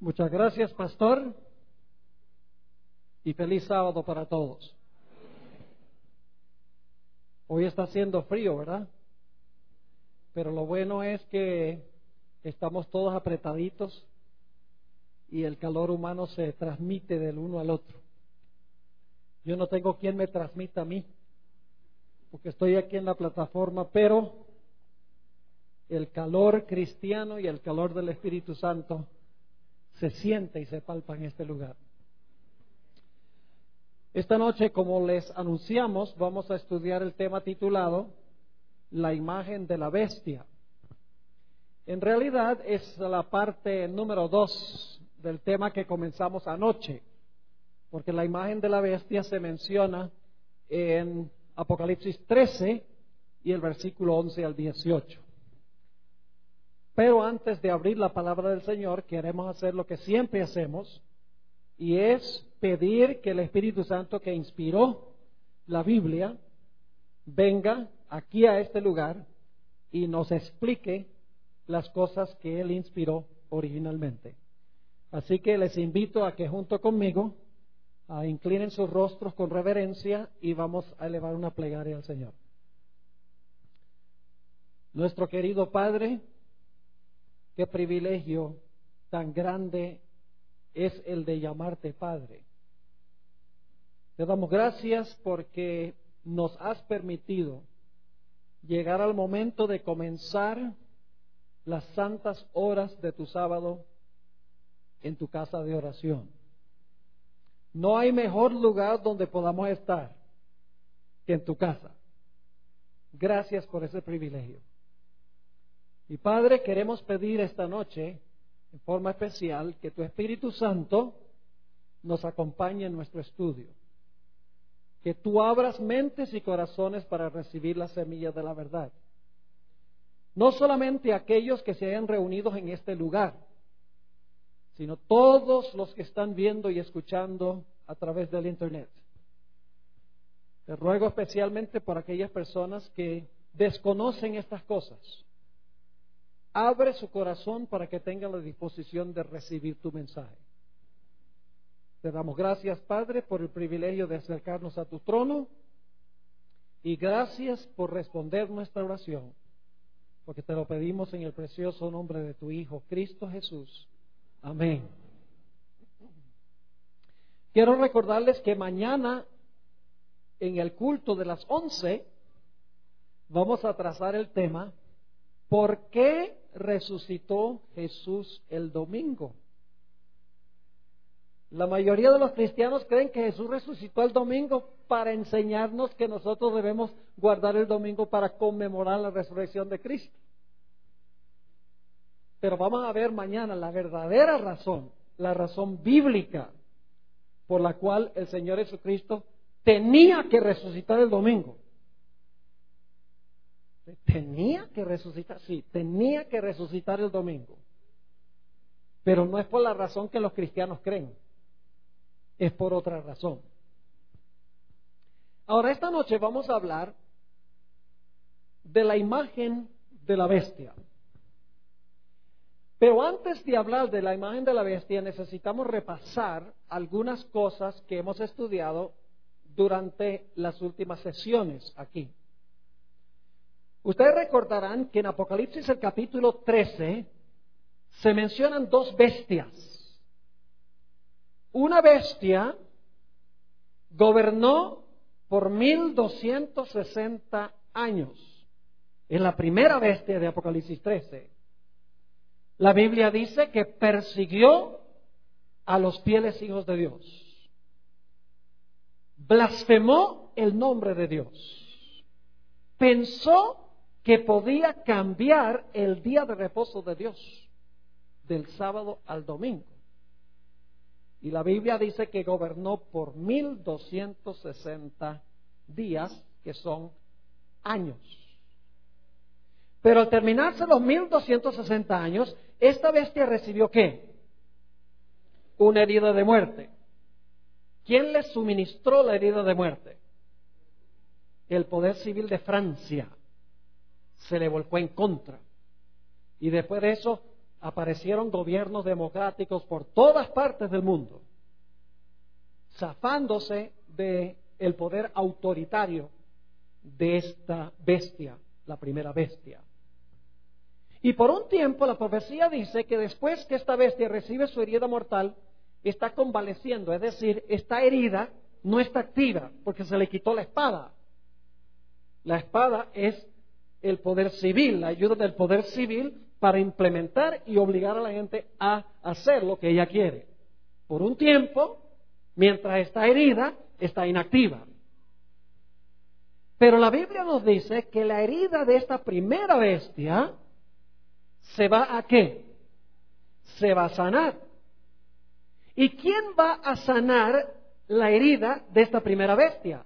Muchas gracias, pastor, y feliz sábado para todos. Hoy está haciendo frío, ¿verdad? Pero lo bueno es que estamos todos apretaditos y el calor humano se transmite del uno al otro. Yo no tengo quien me transmita a mí, porque estoy aquí en la plataforma, pero el calor cristiano y el calor del Espíritu Santo se siente y se palpa en este lugar. Esta noche, como les anunciamos, vamos a estudiar el tema titulado La imagen de la bestia. En realidad es la parte número 2 del tema que comenzamos anoche, porque la imagen de la bestia se menciona en Apocalipsis 13 y el versículo 11 al 18. Pero antes de abrir la palabra del Señor, queremos hacer lo que siempre hacemos, y es pedir que el Espíritu Santo que inspiró la Biblia venga aquí a este lugar y nos explique las cosas que Él inspiró originalmente. Así que les invito a que junto conmigo inclinen sus rostros con reverencia y vamos a elevar una plegaria al Señor. Nuestro querido Padre, qué privilegio tan grande es el de llamarte Padre. Te damos gracias porque nos has permitido llegar al momento de comenzar las santas horas de tu sábado en tu casa de oración. No hay mejor lugar donde podamos estar que en tu casa. Gracias por ese privilegio. Y Padre, queremos pedir esta noche, en forma especial, que tu Espíritu Santo nos acompañe en nuestro estudio. Que tú abras mentes y corazones para recibir las semillas de la verdad. No solamente aquellos que se hayan reunido en este lugar, sino todos los que están viendo y escuchando a través del Internet. Te ruego especialmente por aquellas personas que desconocen estas cosas. Abre su corazón para que tengan la disposición de recibir tu mensaje. Te damos gracias, Padre, por el privilegio de acercarnos a tu trono y gracias por responder nuestra oración, porque te lo pedimos en el precioso nombre de tu Hijo, Cristo Jesús. Amén. Quiero recordarles que mañana, en el culto de las 11, vamos a trazar el tema ¿por qué resucitó Jesús el domingo? La mayoría de los cristianos creen que Jesús resucitó el domingo para enseñarnos que nosotros debemos guardar el domingo para conmemorar la resurrección de Cristo. Pero vamos a ver mañana la verdadera razón, la razón bíblica por la cual el Señor Jesucristo tenía que resucitar el domingo. Tenía que resucitar, sí, tenía que resucitar el domingo. Pero no es por la razón que los cristianos creen, es por otra razón. Ahora, esta noche vamos a hablar de la imagen de la bestia. Pero antes de hablar de la imagen de la bestia, necesitamos repasar algunas cosas que hemos estudiado durante las últimas sesiones aquí. Ustedes recordarán que en Apocalipsis el capítulo 13 se mencionan dos bestias. Una bestia gobernó por 1260 años. Es la primera bestia de Apocalipsis 13. La Biblia dice que persiguió a los fieles hijos de Dios. Blasfemó el nombre de Dios. Pensó que podía cambiar el día de reposo de Dios, del sábado al domingo. Y la Biblia dice que gobernó por 1260 días, que son años. Pero al terminarse los 1260 años, esta bestia recibió ¿qué? Una herida de muerte. ¿Quién le suministró la herida de muerte? El poder civil de Francia se le volcó en contra. Y después de eso aparecieron gobiernos democráticos por todas partes del mundo, zafándose del poder autoritario de esta bestia, la primera bestia. Y por un tiempo la profecía dice que después que esta bestia recibe su herida mortal, está convaleciendo, es decir, esta herida no está activa porque se le quitó la espada. La espada es el poder civil, la ayuda del poder civil para implementar y obligar a la gente a hacer lo que ella quiere. Por un tiempo, mientras está herida, está inactiva. Pero la Biblia nos dice que la herida de esta primera bestia se va a ¿qué? Se va a sanar. ¿Y quién va a sanar la herida de esta primera bestia?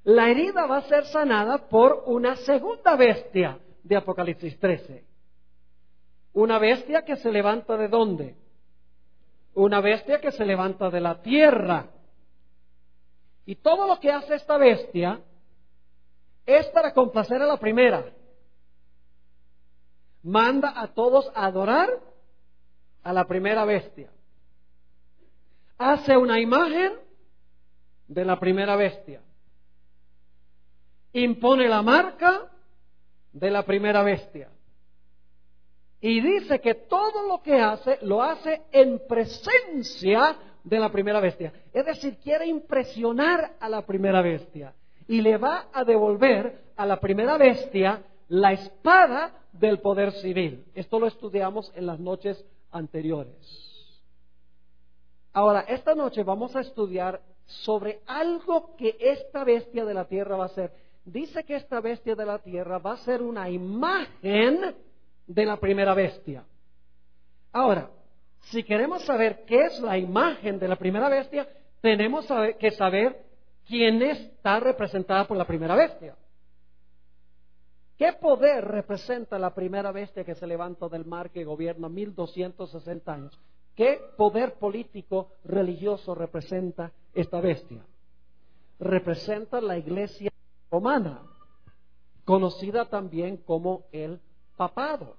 La herida va a ser sanada por una segunda bestia de Apocalipsis 13. Una bestia que se levanta ¿de dónde? Una bestia que se levanta de la tierra. Y todo lo que hace esta bestia es para complacer a la primera. Manda a todos a adorar a la primera bestia. Hace una imagen de la primera bestia. Impone la marca de la primera bestia. Y dice que todo lo que hace, lo hace en presencia de la primera bestia. Es decir, quiere impresionar a la primera bestia. Y le va a devolver a la primera bestia la espada del poder civil. Esto lo estudiamos en las noches anteriores. Ahora, esta noche vamos a estudiar sobre algo que esta bestia de la tierra va a hacer. Dice que esta bestia de la tierra va a ser una imagen de la primera bestia. Ahora, si queremos saber qué es la imagen de la primera bestia, tenemos que saber quién está representada por la primera bestia. ¿Qué poder representa la primera bestia que se levanta del mar, que gobierna 1260 años? ¿Qué poder político religioso representa esta bestia? Representa la Iglesia romana, conocida también como el papado.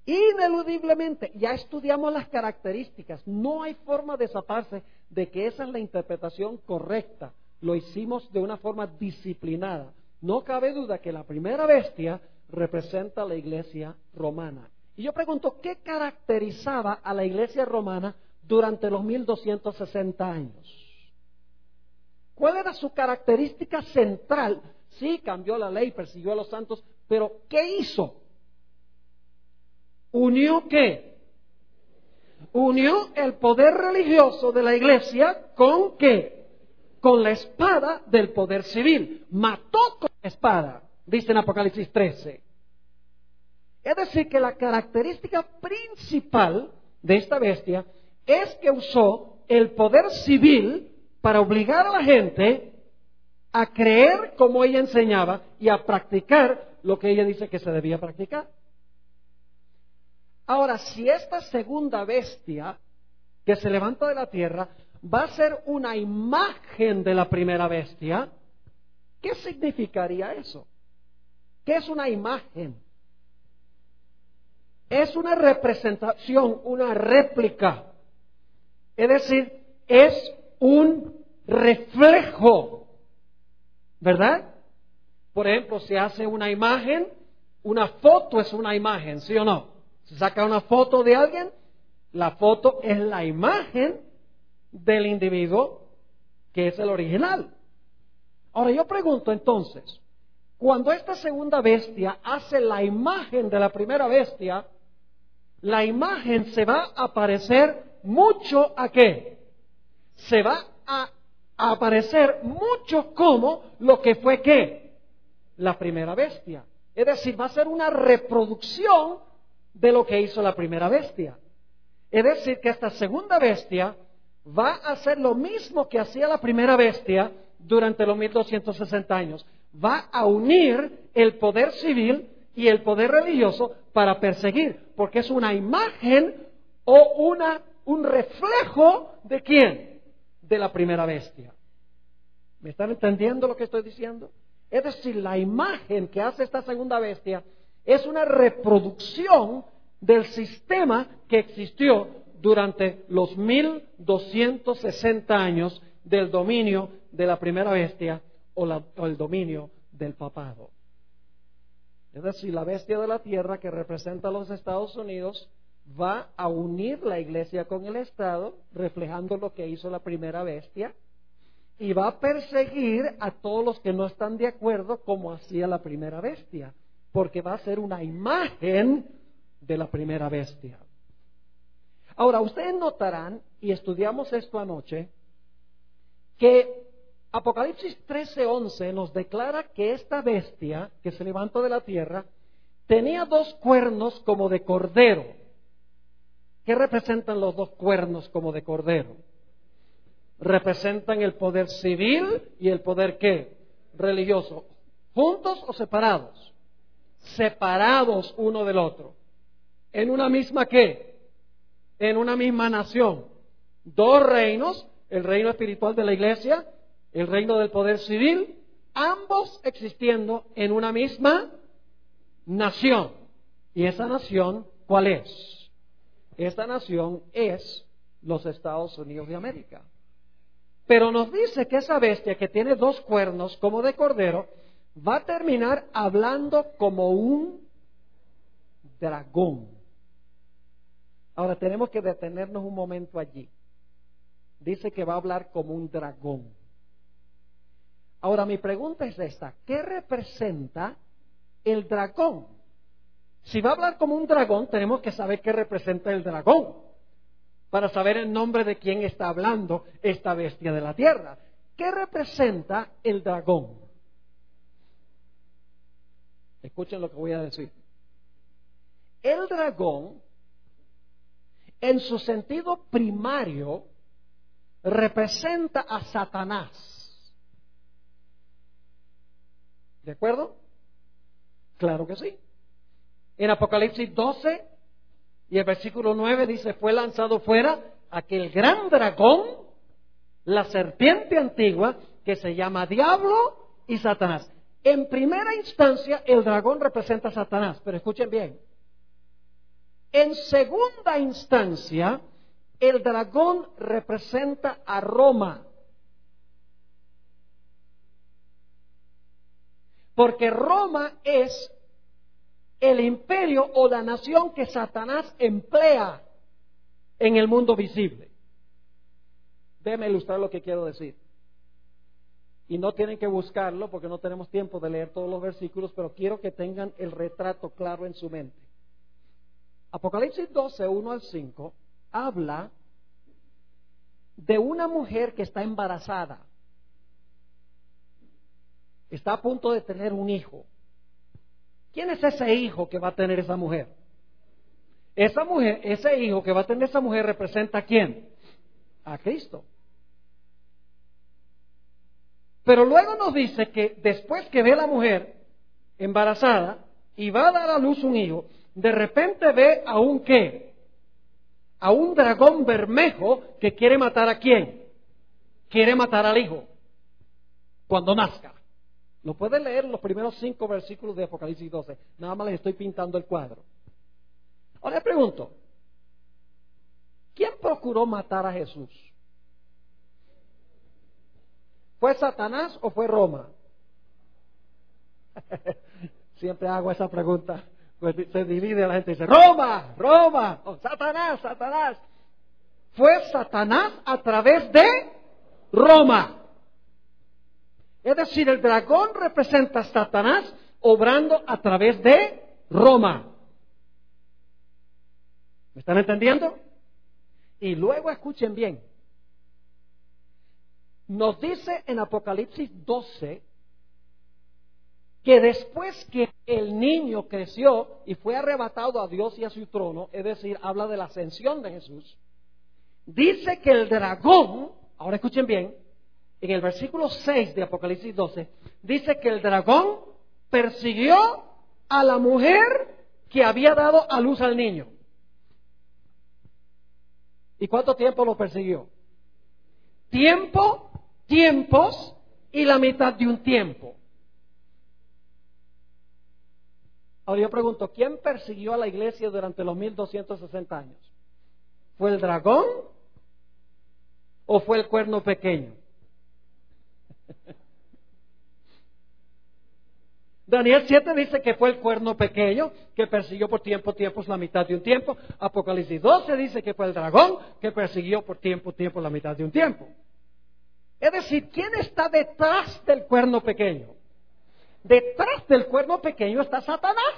Ineludiblemente, ya estudiamos las características, no hay forma de zafarse de que esa es la interpretación correcta. Lo hicimos de una forma disciplinada. No cabe duda que la primera bestia representa a la Iglesia romana. Y yo pregunto, ¿qué caracterizaba a la Iglesia romana durante los 1260 años? ¿Cuál era su característica central? Sí, cambió la ley, persiguió a los santos, pero ¿qué hizo? ¿Unió qué? Unió el poder religioso de la Iglesia con ¿qué? Con la espada del poder civil. Mató con la espada, dice en Apocalipsis 13. Es decir, que la característica principal de esta bestia es que usó el poder civil para obligar a la gente a creer como ella enseñaba y a practicar lo que ella dice que se debía practicar. Ahora, si esta segunda bestia que se levanta de la tierra va a ser una imagen de la primera bestia, ¿qué significaría eso? ¿Qué es una imagen? Es una representación, una réplica. Es decir, es un reflejo, ¿verdad? Por ejemplo, se hace una imagen, una foto es una imagen, ¿sí o no? Se saca una foto de alguien, la foto es la imagen del individuo que es el original. Ahora yo pregunto entonces, cuando esta segunda bestia hace la imagen de la primera bestia, la imagen se va a parecer mucho ¿a qué? Se va a aparecer mucho como lo que fue ¿qué? La primera bestia. Es decir, va a ser una reproducción de lo que hizo la primera bestia. Es decir, que esta segunda bestia va a hacer lo mismo que hacía la primera bestia durante los 1260 años. Va a unir el poder civil y el poder religioso para perseguir, porque es una imagen o un reflejo ¿de quién? De la primera bestia. ¿Me están entendiendo lo que estoy diciendo? Es decir, la imagen que hace esta segunda bestia Es una reproducción del sistema que existió durante los 1260 años del dominio de la primera bestia o el dominio del papado. Es decir, la bestia de la tierra, que representa a los Estados Unidos, va a unir la iglesia con el Estado, reflejando lo que hizo la primera bestia, y va a perseguir a todos los que no están de acuerdo como hacía la primera bestia, porque va a ser una imagen de la primera bestia. Ahora, ustedes notarán, y estudiamos esto anoche, que Apocalipsis 13:11 nos declara que esta bestia que se levantó de la tierra tenía dos cuernos como de cordero. ¿Qué representan los dos cuernos como de cordero? Representan el poder civil y el poder ¿qué? Religioso. ¿Juntos o separados? Separados uno del otro. ¿En una misma qué? En una misma nación. Dos reinos, el reino espiritual de la iglesia, el reino del poder civil, ambos existiendo en una misma nación. ¿Y esa nación cuál es? Esta nación es los Estados Unidos de América. Pero nos dice que esa bestia que tiene dos cuernos como de cordero va a terminar hablando como un dragón. Ahora tenemos que detenernos un momento allí. Dice que va a hablar como un dragón. Ahora mi pregunta es esta: ¿qué representa el dragón? Si va a hablar como un dragón, tenemos que saber qué representa el dragón, para saber el nombre de quién está hablando esta bestia de la tierra. ¿Qué representa el dragón? Escuchen lo que voy a decir. El dragón, en su sentido primario, representa a Satanás. ¿De acuerdo? Claro que sí. En Apocalipsis 12 y el versículo 9 dice: fue lanzado fuera aquel gran dragón, la serpiente antigua, que se llama Diablo y Satanás. En primera instancia, el dragón representa a Satanás, pero escuchen bien. En segunda instancia, el dragón representa a Roma. Porque Roma es el imperio o la nación que Satanás emplea en el mundo visible. Déjenme ilustrar lo que quiero decir. Y no tienen que buscarlo porque no tenemos tiempo de leer todos los versículos, pero quiero que tengan el retrato claro en su mente. Apocalipsis 12, 1 al 5, habla de una mujer que está embarazada. Está a punto de tener un hijo. ¿Quién es ese hijo que va a tener esa mujer? Esa mujer, ese hijo que va a tener esa mujer representa ¿a quién? A Cristo. Pero luego nos dice que después que ve a la mujer embarazada y va a dar a luz un hijo, de repente ve a un ¿qué? A un dragón bermejo que quiere matar ¿a quién? Quiere matar al hijo cuando nazca. Lo pueden leer en los primeros 5 versículos de Apocalipsis 12. Nada más les estoy pintando el cuadro. Ahora le pregunto: ¿quién procuró matar a Jesús? ¿Fue Satanás o fue Roma? Siempre hago esa pregunta. Pues se divide la gente y dice: Roma, Roma, o Satanás, Satanás. Fue Satanás a través de Roma. Es decir, el dragón representa a Satanás obrando a través de Roma. ¿Me están entendiendo? Y luego escuchen bien. Nos dice en Apocalipsis 12 que después que el niño creció y fue arrebatado a Dios y a su trono, es decir, habla de la ascensión de Jesús, dice que el dragón, ahora escuchen bien, en el versículo 6 de Apocalipsis 12, dice que el dragón persiguió a la mujer que había dado a luz al niño. ¿Y cuánto tiempo lo persiguió? Tiempos y la mitad de un tiempo. Ahora yo pregunto, ¿quién persiguió a la iglesia durante los 1260 años? ¿Fue el dragón o fue el cuerno pequeño? Daniel 7 dice que fue el cuerno pequeño que persiguió por tiempos la mitad de un tiempo. Apocalipsis 12 dice que fue el dragón que persiguió por tiempos la mitad de un tiempo. Es decir, ¿quién está detrás del cuerno pequeño? Detrás del cuerno pequeño está Satanás.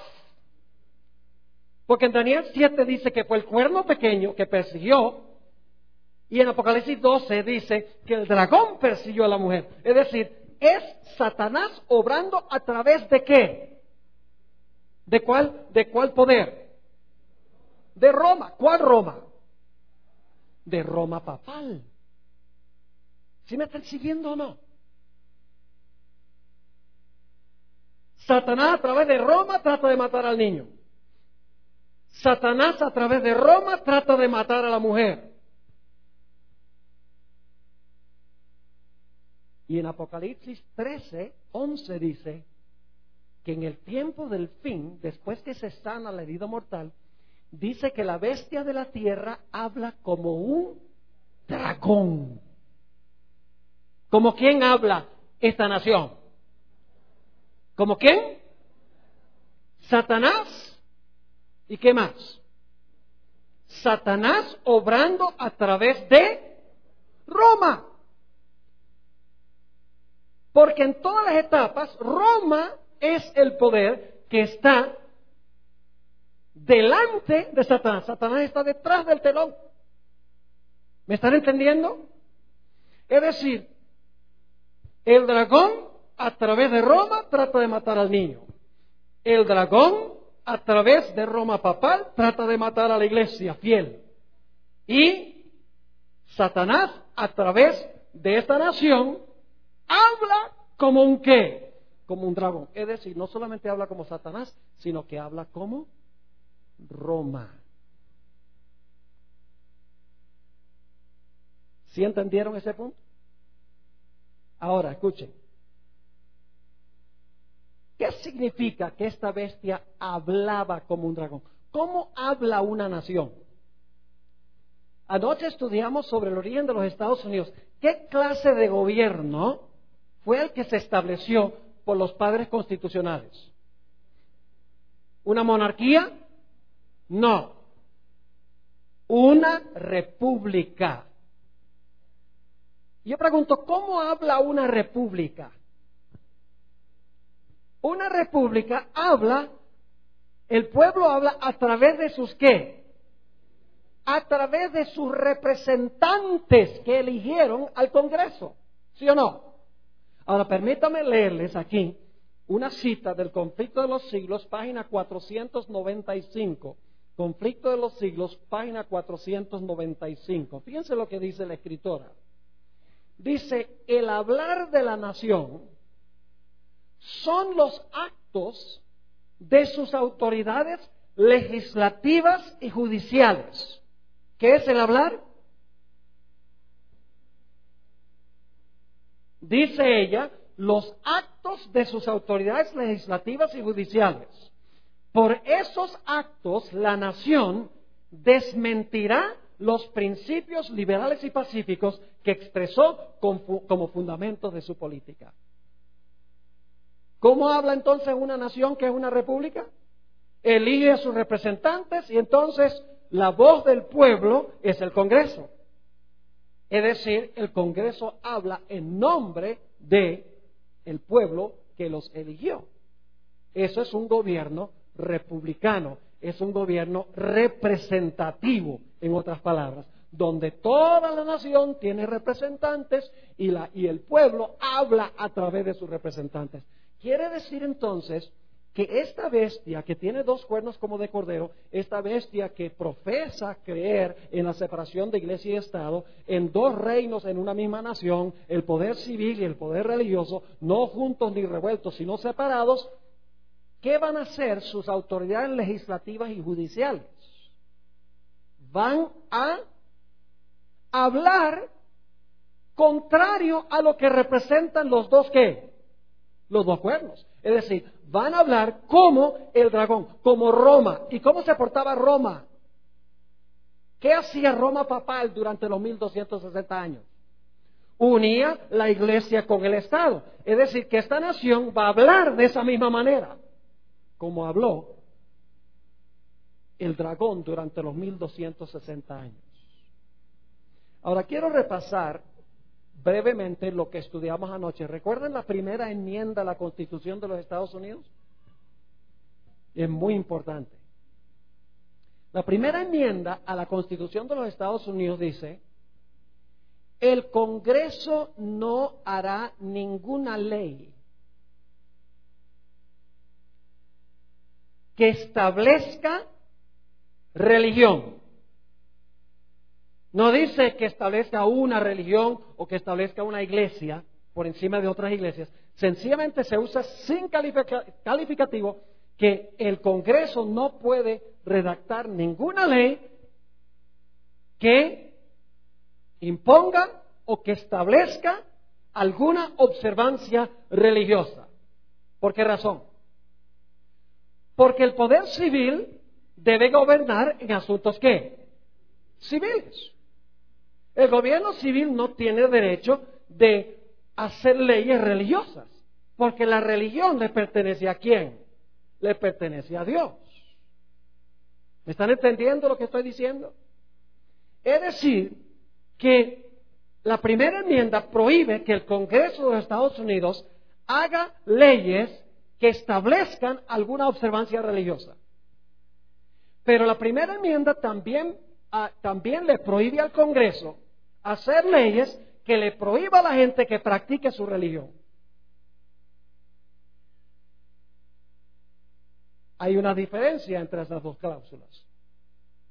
Porque en Daniel 7 dice que fue el cuerno pequeño que persiguió, y en Apocalipsis 12 dice que el dragón persiguió a la mujer. Es decir, es Satanás obrando a través de ¿qué? ¿De cuál poder? De Roma. ¿Cuál Roma? De Roma papal. ¿Sí me están siguiendo o no? Satanás a través de Roma trata de matar al niño. Satanás a través de Roma trata de matar a la mujer. Y en Apocalipsis 13:11 dice que en el tiempo del fin, después que se sana la herida mortal, dice que la bestia de la tierra habla como un dragón. ¿Como quién habla esta nación? ¿Como quién? Satanás. ¿Y qué más? Satanás obrando a través de Roma. Porque en todas las etapas, Roma es el poder que está delante de Satanás. Satanás está detrás del telón. ¿Me están entendiendo? Es decir, el dragón a través de Roma trata de matar al niño. El dragón a través de Roma papal trata de matar a la iglesia fiel. Y Satanás a través de esta nación habla como un ¿qué? Como un dragón. Es decir, no solamente habla como Satanás, sino que habla como Roma. ¿Sí entendieron ese punto? Ahora, escuchen. ¿Qué significa que esta bestia hablaba como un dragón? ¿Cómo habla una nación? Anoche estudiamos sobre el origen de los Estados Unidos. ¿Qué clase de gobierno fue el que se estableció por los padres constitucionales? ¿Una monarquía? No. Una república. Yo pregunto, ¿cómo habla una república? Una república habla, el pueblo habla a través de sus ¿qué? A través de sus representantes que eligieron al Congreso. ¿Sí o no? Ahora, permítame leerles aquí una cita del Conflicto de los Siglos, página 495. Conflicto de los Siglos, página 495. Fíjense lo que dice la escritora. Dice, el hablar de la nación son los actos de sus autoridades legislativas y judiciales. ¿Qué es el hablar? Dice ella, los actos de sus autoridades legislativas y judiciales. Por esos actos, la nación desmentirá los principios liberales y pacíficos que expresó como fundamentos de su política. ¿Cómo habla entonces una nación que es una república? Elige a sus representantes y entonces la voz del pueblo es el Congreso. Es decir, el Congreso habla en nombre de el pueblo que los eligió. Eso es un gobierno republicano, es un gobierno representativo, en otras palabras, donde toda la nación tiene representantes y el pueblo habla a través de sus representantes. Quiere decir entonces que esta bestia que tiene dos cuernos como de cordero, esta bestia que profesa creer en la separación de iglesia y Estado, en dos reinos en una misma nación, el poder civil y el poder religioso, no juntos ni revueltos, sino separados, ¿qué van a hacer sus autoridades legislativas y judiciales? Van a hablar contrario a lo que representan los dos ¿qué? Los dos cuernos. Es decir, van a hablar como el dragón, como Roma. ¿Y cómo se portaba Roma? ¿Qué hacía Roma papal durante los 1260 años? Unía la iglesia con el Estado. Es decir, que esta nación va a hablar de esa misma manera, como habló el dragón durante los 1260 años. Ahora quiero repasar brevemente lo que estudiamos anoche. ¿Recuerdan la primera enmienda a la Constitución de los Estados Unidos? Es muy importante. La primera enmienda a la Constitución de los Estados Unidos dice: el Congreso no hará ninguna ley que establezca religión. No dice que establezca una religión o que establezca una iglesia por encima de otras iglesias. Sencillamente se usa sin calificativo que el Congreso no puede redactar ninguna ley que imponga o que establezca alguna observancia religiosa. ¿Por qué razón? Porque el poder civil debe gobernar en asuntos ¿qué? Civiles. El gobierno civil no tiene derecho de hacer leyes religiosas, porque la religión le pertenece ¿a quién? Le pertenece a Dios. ¿Me están entendiendo lo que estoy diciendo? Es decir, que la primera enmienda prohíbe que el Congreso de los Estados Unidos haga leyes que establezcan alguna observancia religiosa. Pero la primera enmienda también le prohíbe al Congreso hacer leyes que le prohíba a la gente que practique su religión. Hay una diferencia entre esas dos cláusulas.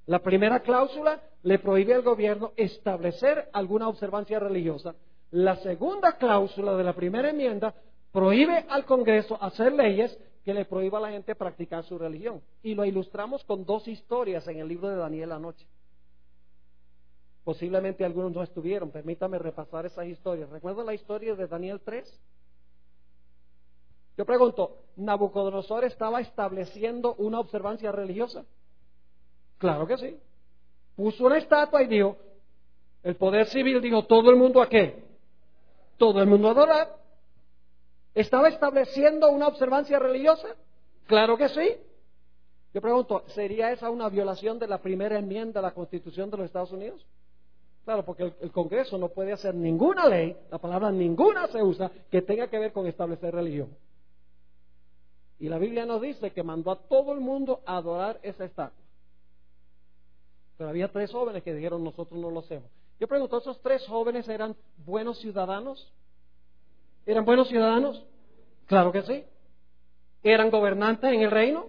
La primera cláusula le prohíbe al gobierno establecer alguna observancia religiosa. La segunda cláusula de la primera enmienda prohíbe al Congreso hacer leyes que le prohíba a la gente practicar su religión. Y lo ilustramos con dos historias en el libro de Daniel anoche. Posiblemente algunos no estuvieron. Permítame repasar esas historias. ¿Recuerdan la historia de Daniel 3? Yo pregunto, ¿Nabucodonosor estaba estableciendo una observancia religiosa? Claro que sí. Puso una estatua y dijo, el poder civil dijo, ¿todo el mundo a qué? Todo el mundo a adorar. ¿Estaba estableciendo una observancia religiosa? Claro que sí. Yo pregunto, ¿sería esa una violación de la primera enmienda a la Constitución de los Estados Unidos? Claro, porque el Congreso no puede hacer ninguna ley, la palabra ninguna se usa, que tenga que ver con establecer religión. Y la Biblia nos dice que mandó a todo el mundo a adorar esa estatua. Pero había 3 jóvenes que dijeron, nosotros no lo hacemos. Yo pregunto, ¿esos 3 jóvenes eran buenos ciudadanos? ¿Eran buenos ciudadanos? Claro que sí. ¿Eran gobernantes en el reino?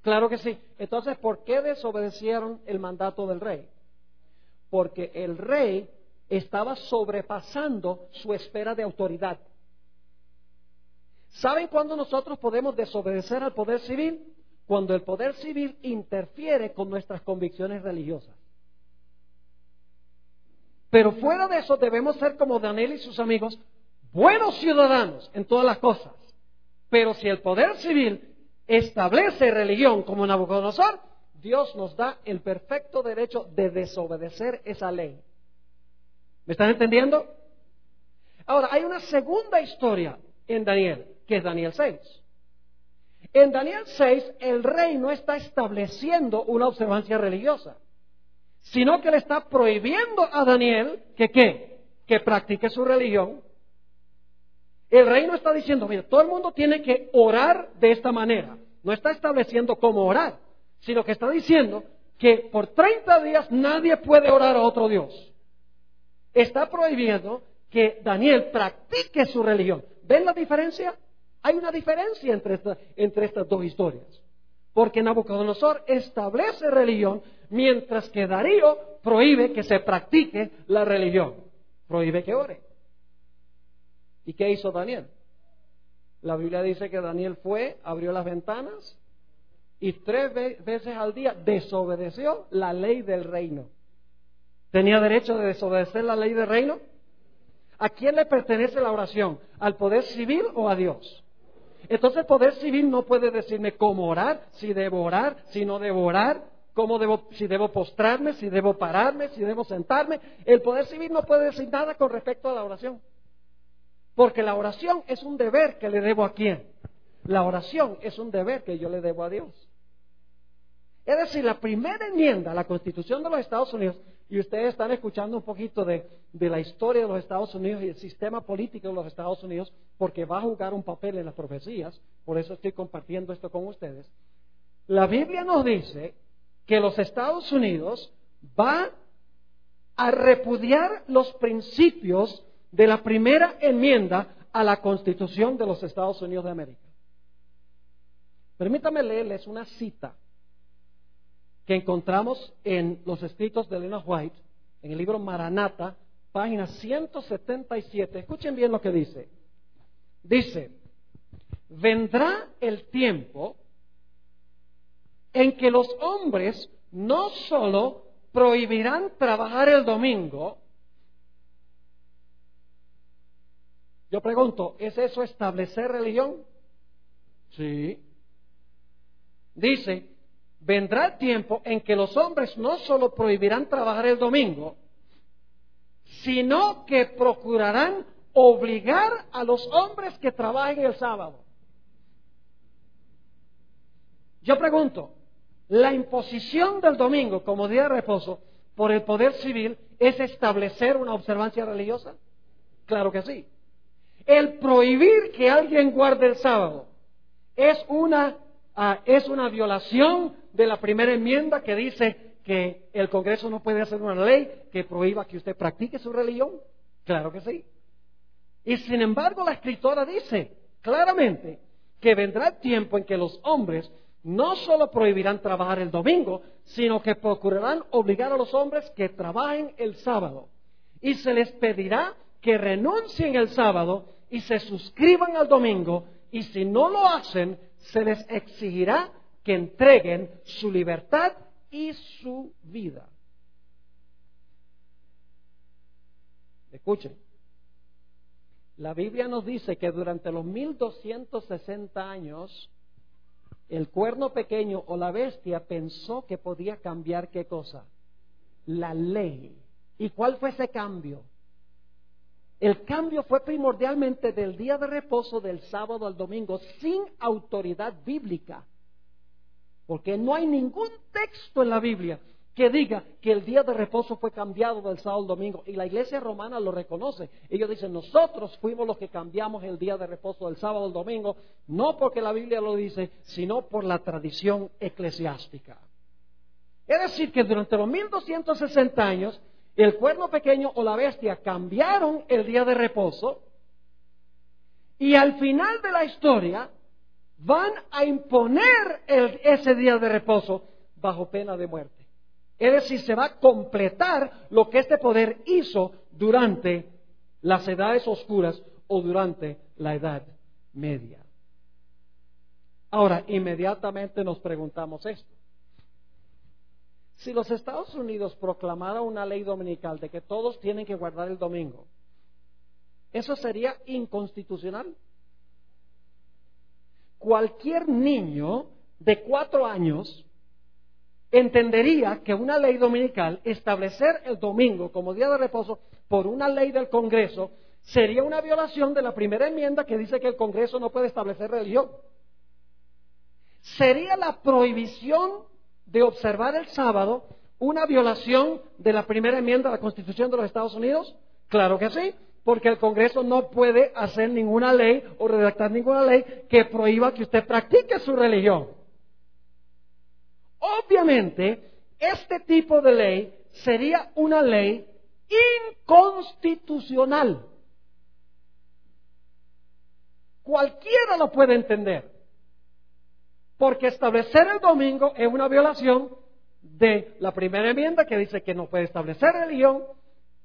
Claro que sí. Entonces, ¿por qué desobedecieron el mandato del rey? Porque el rey estaba sobrepasando su esfera de autoridad. ¿Saben cuándo nosotros podemos desobedecer al poder civil? Cuando el poder civil interfiere con nuestras convicciones religiosas. Pero fuera de eso debemos ser como Daniel y sus amigos, buenos ciudadanos en todas las cosas. Pero si el poder civil establece religión como Nabucodonosor, Dios nos da el perfecto derecho de desobedecer esa ley. ¿Me están entendiendo? Ahora, hay una segunda historia en Daniel, que es Daniel 6. En Daniel 6, el rey no está estableciendo una observancia religiosa, sino que le está prohibiendo a Daniel que practique su religión. El rey no está diciendo, mira, todo el mundo tiene que orar de esta manera. No está estableciendo cómo orar, sino que está diciendo que por 30 días nadie puede orar a otro Dios. Está prohibiendo que Daniel practique su religión. ¿Ven la diferencia? Hay una diferencia entre estas dos historias. Porque Nabucodonosor establece religión, mientras que Darío prohíbe que se practique la religión. Prohíbe que ore. ¿Y qué hizo Daniel? La Biblia dice que Daniel fue, abrió las ventanas y 3 veces al día desobedeció la ley del reino. ¿Tenía derecho de desobedecer la ley del reino? ¿A quién le pertenece la oración? ¿Al poder civil o a Dios? Entonces el poder civil no puede decirme cómo orar, si debo orar, si no debo orar, si debo postrarme, si debo pararme, si debo sentarme. El poder civil no puede decir nada con respecto a la oración. Porque la oración es un deber que le debo a quién. La oración es un deber que yo le debo a Dios. Es decir, la primera enmienda a la Constitución de los Estados Unidos, y ustedes están escuchando un poquito de la historia de los Estados Unidos y el sistema político de los Estados Unidos, porque va a jugar un papel en las profecías, por eso estoy compartiendo esto con ustedes. La Biblia nos dice que los Estados Unidos va a repudiar los principios de la primera enmienda a la Constitución de los Estados Unidos de América. Permítame leerles una cita que encontramos en los escritos de Elena White, en el libro Maranatha, página 177. Escuchen bien lo que dice. Dice, vendrá el tiempo en que los hombres no solo prohibirán trabajar el domingo. Yo pregunto, ¿es eso establecer religión? Sí. Dice, vendrá el tiempo en que los hombres no solo prohibirán trabajar el domingo, sino que procurarán obligar a los hombres que trabajen el sábado. Yo pregunto, ¿la imposición del domingo como día de reposo por el poder civil es establecer una observancia religiosa? Claro que sí. El prohibir que alguien guarde el sábado es una violación de la primera enmienda que dice que el Congreso no puede hacer una ley que prohíba que usted practique su religión. Claro que sí. Y sin embargo la escritora dice claramente que vendrá el tiempo en que los hombres no solo prohibirán trabajar el domingo, sino que procurarán obligar a los hombres que trabajen el sábado. Y se les pedirá que renuncien el sábado y se suscriban al domingo, y si no lo hacen, se les exigirá que entreguen su libertad y su vida. Escuchen, la Biblia nos dice que durante los 1260 años, el cuerno pequeño o la bestia pensó que podía cambiar ¿qué cosa? La ley. ¿Y cuál fue ese cambio? El cambio fue primordialmente del día de reposo del sábado al domingo, sin autoridad bíblica. Porque no hay ningún texto en la Biblia que diga que el día de reposo fue cambiado del sábado al domingo. Y la iglesia romana lo reconoce. Ellos dicen, nosotros fuimos los que cambiamos el día de reposo del sábado al domingo, no porque la Biblia lo dice, sino por la tradición eclesiástica. Es decir, que durante los 1260 años, el cuerno pequeño o la bestia cambiaron el día de reposo, y al final de la historia van a imponer ese día de reposo bajo pena de muerte. Es decir, se va a completar lo que este poder hizo durante las edades oscuras o durante la Edad Media. Ahora, inmediatamente nos preguntamos esto. Si los Estados Unidos proclamaran una ley dominical de que todos tienen que guardar el domingo, ¿eso sería inconstitucional? Cualquier niño de 4 años entendería que una ley dominical, establecer el domingo como día de reposo por una ley del Congreso, sería una violación de la primera enmienda que dice que el Congreso no puede establecer religión. Sería la prohibición de observar el sábado una violación de la primera enmienda de la Constitución de los Estados Unidos. Claro que sí, porque el Congreso no puede hacer ninguna ley o redactar ninguna ley que prohíba que usted practique su religión. Obviamente, este tipo de ley sería una ley inconstitucional. Cualquiera lo puede entender, porque establecer el domingo es una violación de la primera enmienda que dice que no puede establecer religión,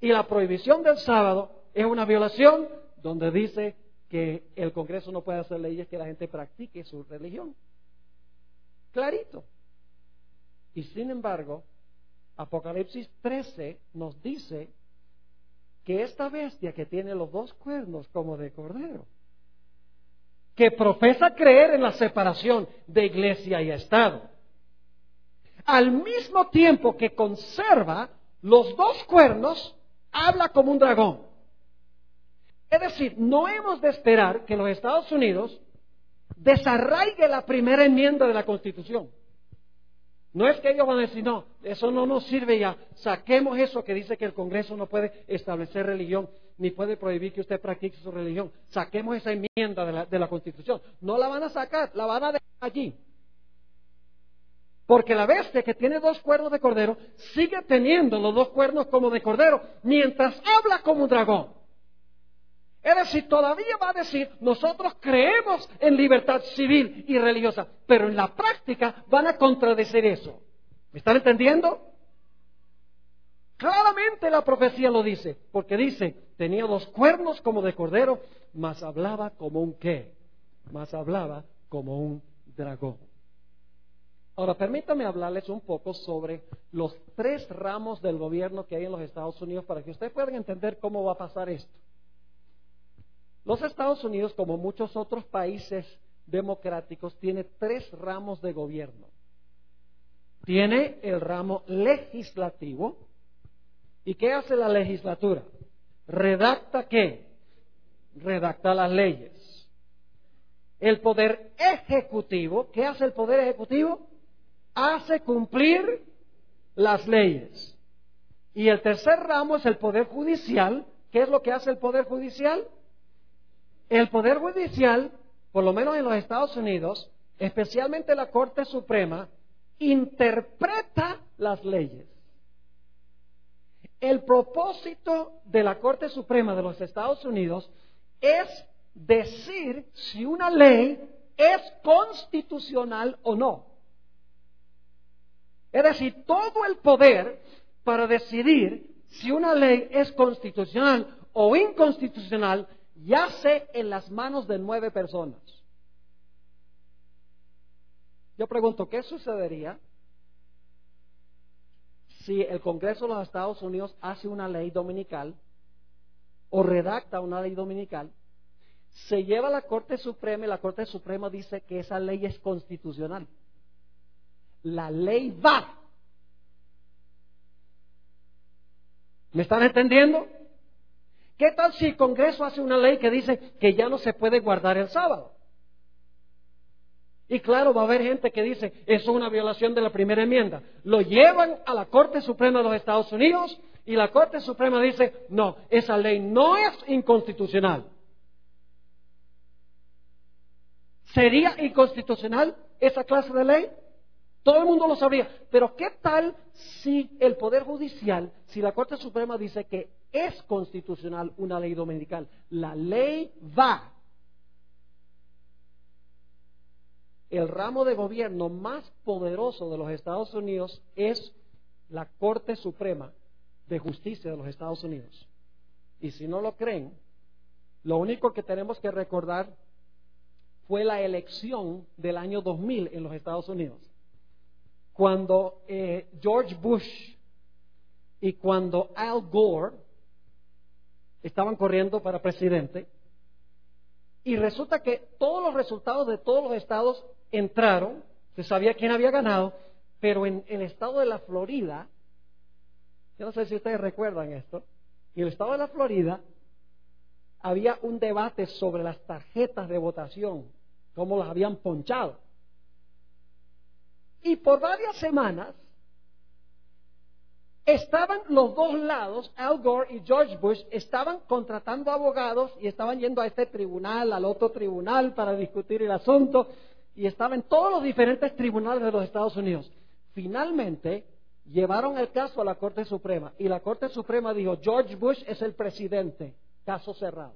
y la prohibición del sábado es una violación donde dice que el Congreso no puede hacer leyes que la gente practique su religión. Clarito. Y sin embargo, Apocalipsis 13 nos dice que esta bestia que tiene los 2 cuernos como de cordero que profesa creer en la separación de iglesia y Estado, al mismo tiempo que conserva los dos cuernos, habla como un dragón. Es decir, no hemos de esperar que los Estados Unidos desarraigue la primera enmienda de la Constitución. No es que ellos van a decir, no, eso no nos sirve ya, saquemos eso que dice que el Congreso no puede establecer religión, ni puede prohibir que usted practique su religión. Saquemos esa enmienda de la Constitución. No la van a sacar, la van a dejar allí. Porque la bestia que tiene dos cuernos de cordero sigue teniendo los dos cuernos como de cordero, mientras habla como un dragón. Es decir, todavía va a decir, nosotros creemos en libertad civil y religiosa, pero en la práctica van a contradecir eso. ¿Me están entendiendo? Claramente la profecía lo dice, porque dice, tenía dos cuernos como de cordero, mas hablaba como un ¿qué? Mas hablaba como un dragón. Ahora, permítanme hablarles un poco sobre los tres ramos del gobierno que hay en los Estados Unidos para que ustedes puedan entender cómo va a pasar esto. Los Estados Unidos, como muchos otros países democráticos, tiene tres ramos de gobierno. Tiene el ramo legislativo. ¿Y qué hace la legislatura? ¿Redacta qué? Redacta las leyes. El poder ejecutivo, ¿qué hace el poder ejecutivo? Hace cumplir las leyes. Y el tercer ramo es el poder judicial. ¿Qué es lo que hace el poder judicial? El Poder Judicial, por lo menos en los Estados Unidos, especialmente la Corte Suprema, interpreta las leyes. El propósito de la Corte Suprema de los Estados Unidos es decir si una ley es constitucional o no. Es decir, todo el poder para decidir si una ley es constitucional o inconstitucional yace en las manos de 9 personas. Yo pregunto, ¿qué sucedería si el Congreso de los Estados Unidos hace una ley dominical o redacta una ley dominical, se lleva a la Corte Suprema y la Corte Suprema dice que esa ley es constitucional? La ley va. ¿Me están entendiendo? ¿Qué tal si el Congreso hace una ley que dice que ya no se puede guardar el sábado? Y claro, va a haber gente que dice, eso es una violación de la primera enmienda. Lo llevan a la Corte Suprema de los Estados Unidos y la Corte Suprema dice, no, esa ley no es inconstitucional. ¿Sería inconstitucional esa clase de ley? Todo el mundo lo sabría. Pero ¿qué tal si el Poder Judicial, si la Corte Suprema dice que es constitucional una ley dominical? La ley va. El ramo de gobierno más poderoso de los Estados Unidos es la Corte Suprema de Justicia de los Estados Unidos. Y si no lo creen, lo único que tenemos que recordar fue la elección del año 2000 en los Estados Unidos. Cuando George Bush y cuando Al Gore estaban corriendo para presidente, y resulta que todos los resultados de todos los estados entraron, se sabía quién había ganado, pero en el estado de la Florida, yo no sé si ustedes recuerdan esto, en el estado de la Florida había un debate sobre las tarjetas de votación, cómo las habían ponchado. Y por varias semanas estaban los dos lados, Al Gore y George Bush, estaban contratando abogados y estaban yendo a este tribunal, al otro tribunal para discutir el asunto, y estaban en todos los diferentes tribunales de los Estados Unidos. Finalmente llevaron el caso a la Corte Suprema y la Corte Suprema dijo, George Bush es el presidente, caso cerrado.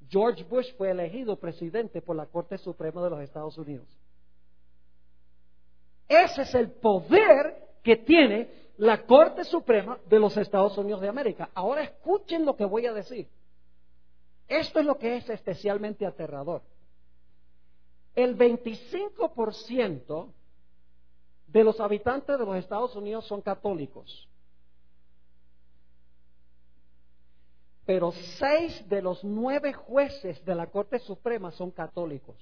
George Bush fue elegido presidente por la Corte Suprema de los Estados Unidos. Ese es el poder que tiene la Corte Suprema de los Estados Unidos de América. Ahora escuchen lo que voy a decir. Esto es lo que es especialmente aterrador. El 25% de los habitantes de los Estados Unidos son católicos. pero 6 de los 9 jueces de la Corte Suprema son católicos.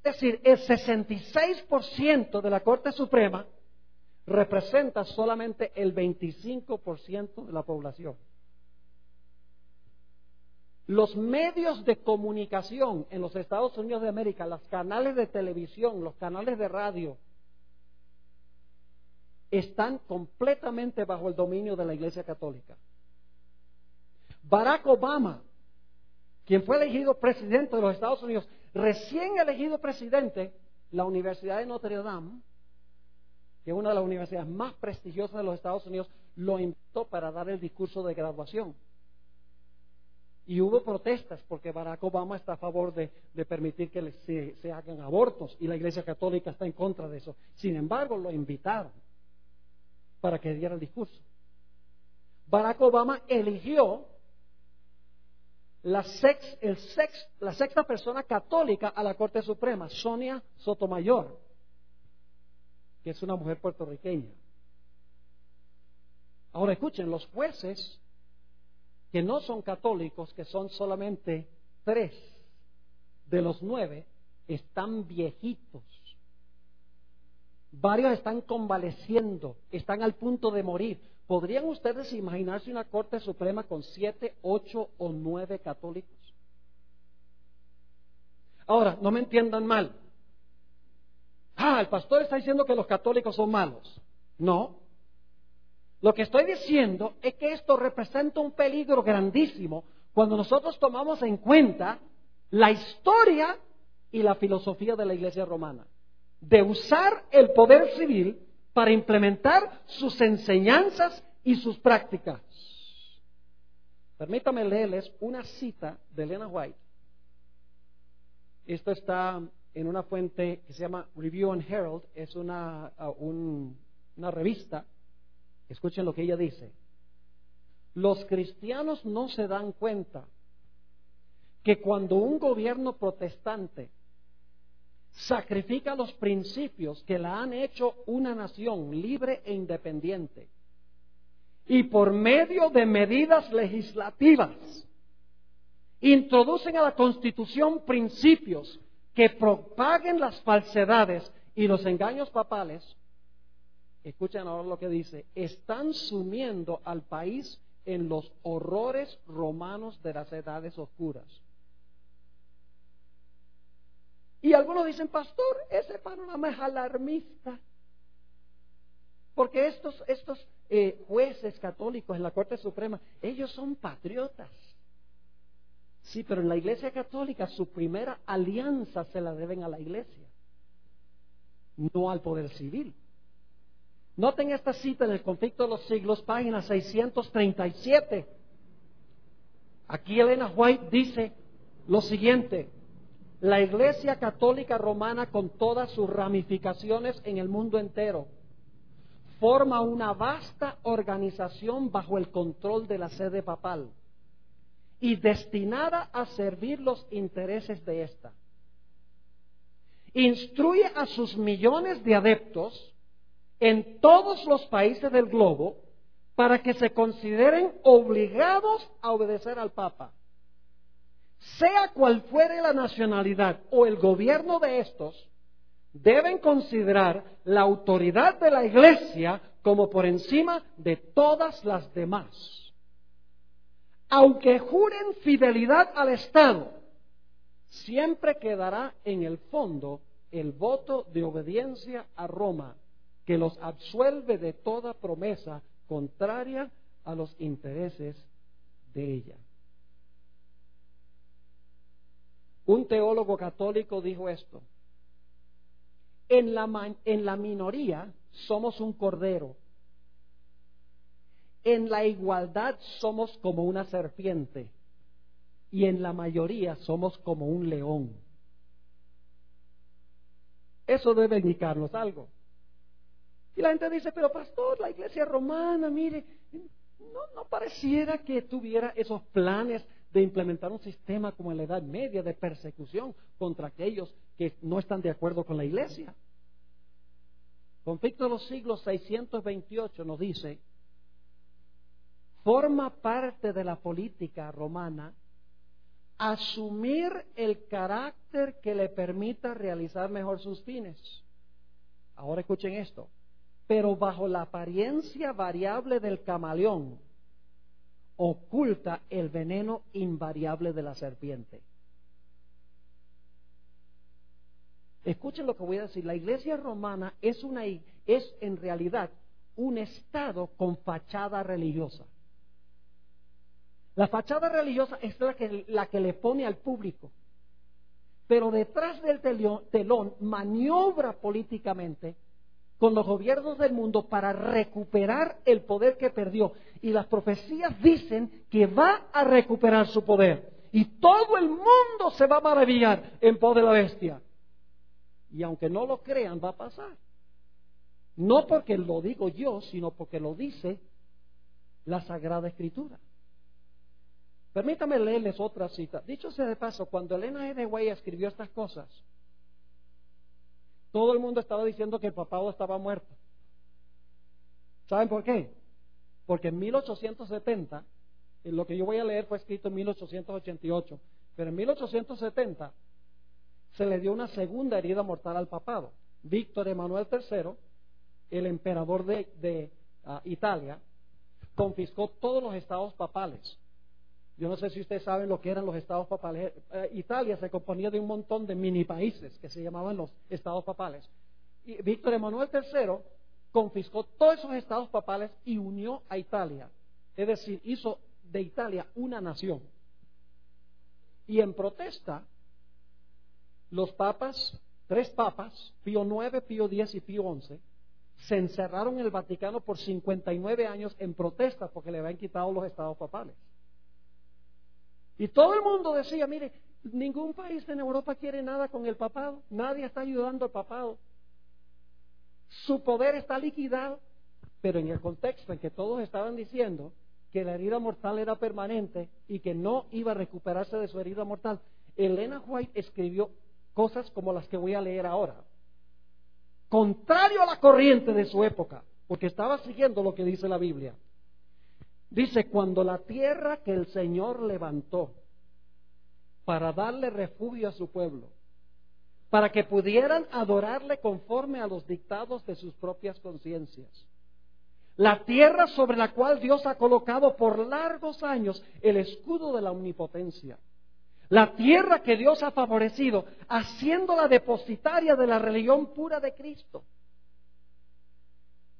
Es decir, el 66% de la Corte Suprema representa solamente el 25% de la población. Los medios de comunicación en los Estados Unidos de América, los canales de televisión, los canales de radio, están completamente bajo el dominio de la Iglesia Católica. Barack Obama, quien fue elegido presidente de los Estados Unidos, recién elegido presidente, la Universidad de Notre Dame, que es una de las universidades más prestigiosas de los Estados Unidos, lo invitó para dar el discurso de graduación. Y hubo protestas porque Barack Obama está a favor de permitir que se hagan abortos y la Iglesia Católica está en contra de eso. Sin embargo, lo invitaron para que diera el discurso. Barack Obama eligió la sexta persona católica a la Corte Suprema, Sonia Sotomayor, que es una mujer puertorriqueña. Ahora escuchen, los jueces que no son católicos, que son solamente 3 de los 9, están viejitos. Varios están convaleciendo, están al punto de morir. ¿Podrían ustedes imaginarse una Corte Suprema con 7, 8 o 9 católicos? Ahora, no me entiendan mal. El pastor está diciendo que los católicos son malos. No. Lo que estoy diciendo es que esto representa un peligro grandísimo cuando nosotros tomamos en cuenta la historia y la filosofía de la Iglesia romana, de usar el poder civil para implementar sus enseñanzas y sus prácticas. Permítame leerles una cita de Elena White. Esto está en una fuente que se llama Review and Herald, es una revista. Escuchen lo que ella dice. Los cristianos no se dan cuenta que cuando un gobierno protestante sacrifica los principios que la han hecho una nación libre e independiente y por medio de medidas legislativas introducen a la Constitución principios que propaguen las falsedades y los engaños papales, escuchen ahora lo que dice, están sumiendo al país en los horrores romanos de las edades oscuras. Y algunos dicen, pastor, ese panorama es alarmista, porque estos jueces católicos en la Corte Suprema, ellos son patriotas. Sí, pero en la Iglesia Católica su primera alianza se la deben a la Iglesia, no al poder civil. Noten esta cita en el Conflicto de los Siglos, página 637. Aquí Elena White dice lo siguiente: la Iglesia Católica Romana, con todas sus ramificaciones en el mundo entero, forma una vasta organización bajo el control de la sede papal y destinada a servir los intereses de ésta. Instruye a sus millones de adeptos en todos los países del globo para que se consideren obligados a obedecer al Papa. Sea cual fuere la nacionalidad o el gobierno de estos, deben considerar la autoridad de la Iglesia como por encima de todas las demás. Aunque juren fidelidad al Estado, siempre quedará en el fondo el voto de obediencia a Roma, que los absuelve de toda promesa contraria a los intereses de ella. Un teólogo católico dijo esto: en la minoría somos un cordero, en la igualdad somos como una serpiente y en la mayoría somos como un león. Eso debe indicarnos algo. Y la gente dice, pero pastor, la Iglesia romana, mire, no pareciera que tuviera esos planes de implementar un sistema como en la Edad Media de persecución contra aquellos que no están de acuerdo con la Iglesia. Conflicto de los Siglos 628 nos dice: forma parte de la política romana asumir el carácter que le permita realizar mejor sus fines. Ahora escuchen esto. Pero bajo la apariencia variable del camaleón, oculta el veneno invariable de la serpiente. Escuchen lo que voy a decir. La iglesia romana es en realidad un estado con fachada religiosa. La fachada religiosa es la que le pone al público, pero detrás del telón maniobra políticamente con los gobiernos del mundo para recuperar el poder que perdió. Y las profecías dicen que va a recuperar su poder. Y todo el mundo se va a maravillar en pos de la bestia. Y aunque no lo crean, va a pasar. No porque lo digo yo, sino porque lo dice la Sagrada Escritura. Permítame leerles otra cita. Dicho sea de paso, cuando Elena G. de White escribió estas cosas, todo el mundo estaba diciendo que el papado estaba muerto. ¿Saben por qué? Porque en 1870, lo que yo voy a leer fue escrito en 1888, pero en 1870 se le dio una segunda herida mortal al papado. Víctor Emanuel III, el emperador de Italia, confiscó todos los estados papales. Yo no sé si ustedes saben lo que eran los estados papales. Italia se componía de un montón de mini países que se llamaban los estados papales. Y Víctor Emanuel III confiscó todos esos estados papales y unió a Italia. Es decir, hizo de Italia una nación. Y en protesta, los papas, 3 papas, Pío IX, Pío X y Pío XI, se encerraron en el Vaticano por 59 años en protesta porque le habían quitado los estados papales. Y todo el mundo decía, mire, ningún país en Europa quiere nada con el papado, nadie está ayudando al papado. Su poder está liquidado, pero en el contexto en que todos estaban diciendo que la herida mortal era permanente y que no iba a recuperarse de su herida mortal, Elena White escribió cosas como las que voy a leer ahora, contrario a la corriente de su época, porque estaba siguiendo lo que dice la Biblia. Dice, cuando la tierra que el Señor levantó para darle refugio a su pueblo, para que pudieran adorarle conforme a los dictados de sus propias conciencias, la tierra sobre la cual Dios ha colocado por largos años el escudo de la omnipotencia, la tierra que Dios ha favorecido, haciéndola depositaria de la religión pura de Cristo.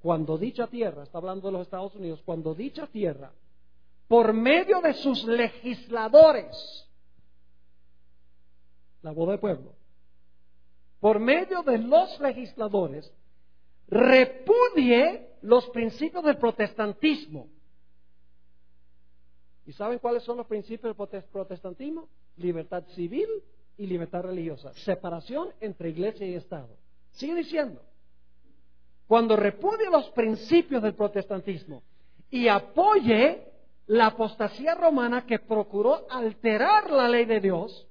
Cuando dicha tierra, está hablando de los Estados Unidos, cuando dicha tierra, por medio de sus legisladores, la voz del pueblo, por medio de los legisladores, repudie los principios del protestantismo. ¿Y saben cuáles son los principios del protestantismo? Libertad civil y libertad religiosa. Separación entre iglesia y Estado. Sigue diciendo. Cuando repudie los principios del protestantismo y apoye la apostasía romana que procuró alterar la ley de Dios,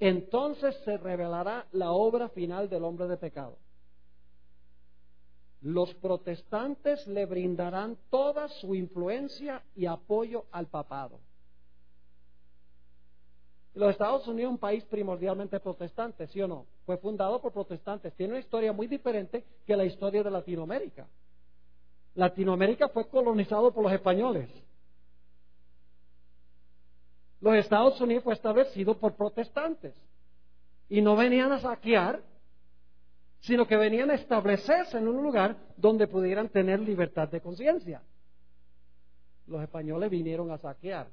entonces se revelará la obra final del hombre de pecado. Los protestantes le brindarán toda su influencia y apoyo al papado. Los Estados Unidos es un país primordialmente protestante, ¿sí o no? Fue fundado por protestantes. Tiene una historia muy diferente que la historia de Latinoamérica. Latinoamérica fue colonizado por los españoles. Los Estados Unidos fue establecido por protestantes. Y no venían a saquear, sino que venían a establecerse en un lugar donde pudieran tener libertad de conciencia. Los españoles vinieron a saquear.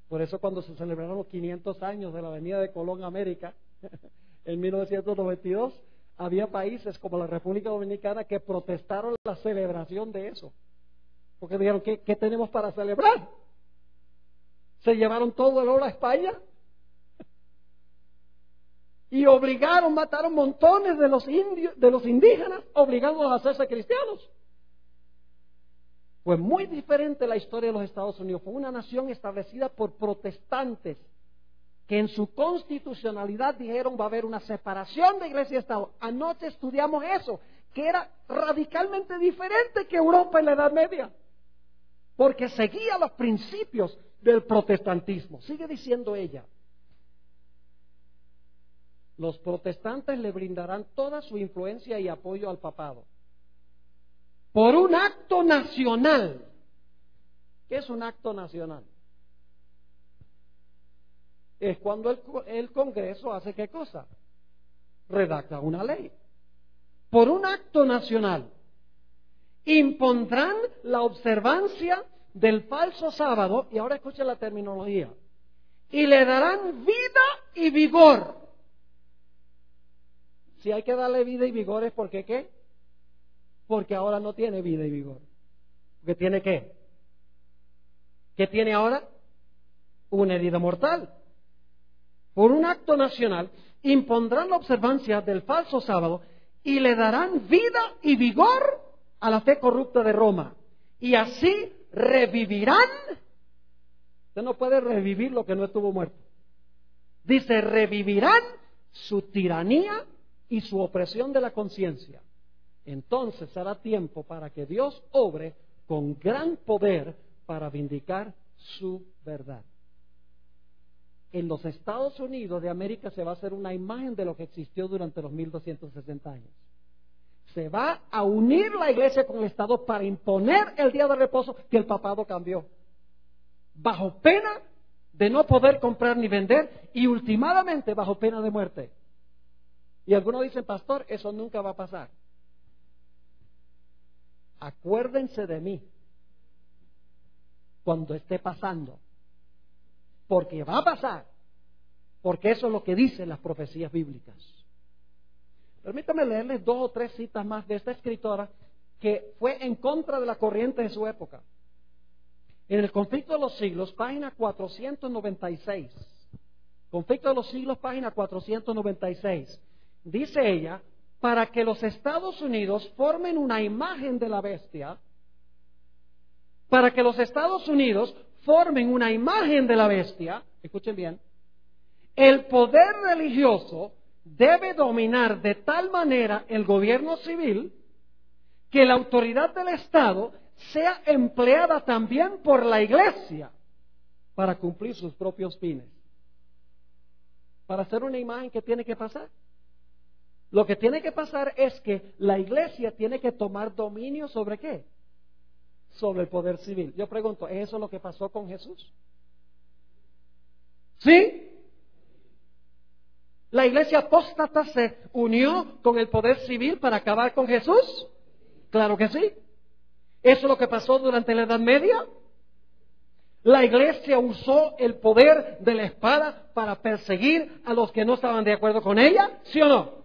Por eso cuando se celebraron los 500 años de la venida de Colón a América, en 1992, había países como la República Dominicana que protestaron la celebración de eso. Porque dijeron, ¿qué tenemos para celebrar? Se llevaron todo el oro a España y mataron montones de los indígenas, obligándolos a hacerse cristianos. Fue muy diferente la historia de los Estados Unidos. Fue una nación establecida por protestantes que en su constitucionalidad dijeron va a haber una separación de iglesia y Estado. Anoche estudiamos eso, que era radicalmente diferente que Europa en la Edad Media. porque seguía los principios del protestantismo. Sigue diciendo ella. Los protestantes le brindarán toda su influencia y apoyo al papado. Por un acto nacional. ¿Qué es un acto nacional? Es cuando el Congreso hace ¿qué cosa? Redacta una ley. Por un acto nacional. Impondrán la observancia del falso sábado, y ahora escuchen la terminología, y le darán vida y vigor. Si hay que darle vida y vigor es porque ¿qué? Porque ahora no tiene vida y vigor. ¿Porque tiene qué? ¿Qué tiene ahora? Una herida mortal. Por un acto nacional impondrán la observancia del falso sábado y le darán vida y vigor a la fe corrupta de Roma. Y así revivirán. Usted no puede revivir lo que no estuvo muerto. Dice, revivirán su tiranía y su opresión de la conciencia. Entonces será tiempo para que Dios obre con gran poder para vindicar su verdad. En los Estados Unidos de América se va a hacer una imagen de lo que existió durante los 1260 años. Se va a unir la iglesia con el Estado para imponer el día de reposo que el papado cambió. Bajo pena de no poder comprar ni vender y últimamente bajo pena de muerte. Y algunos dicen, pastor, eso nunca va a pasar. Acuérdense de mí cuando esté pasando. Porque va a pasar. Porque eso es lo que dicen las profecías bíblicas. Permítame leerles 2 o 3 citas más de esta escritora que fue en contra de la corriente de su época. En el Conflicto de los Siglos, página 496. Conflicto de los Siglos, página 496. Dice ella, para que los Estados Unidos formen una imagen de la bestia, para que los Estados Unidos formen una imagen de la bestia, escuchen bien, el poder religioso debe dominar de tal manera el gobierno civil que la autoridad del Estado sea empleada también por la Iglesia para cumplir sus propios fines. Para hacer una imagen, ¿qué tiene que pasar? Lo que tiene que pasar es que la Iglesia tiene que tomar dominio ¿sobre qué? Sobre el poder civil. Yo pregunto, ¿es eso lo que pasó con Jesús? ¿Sí? ¿La iglesia apóstata se unió con el poder civil para acabar con Jesús? Claro que sí. ¿Eso es lo que pasó durante la Edad Media? ¿La iglesia usó el poder de la espada para perseguir a los que no estaban de acuerdo con ella? ¿Sí o no?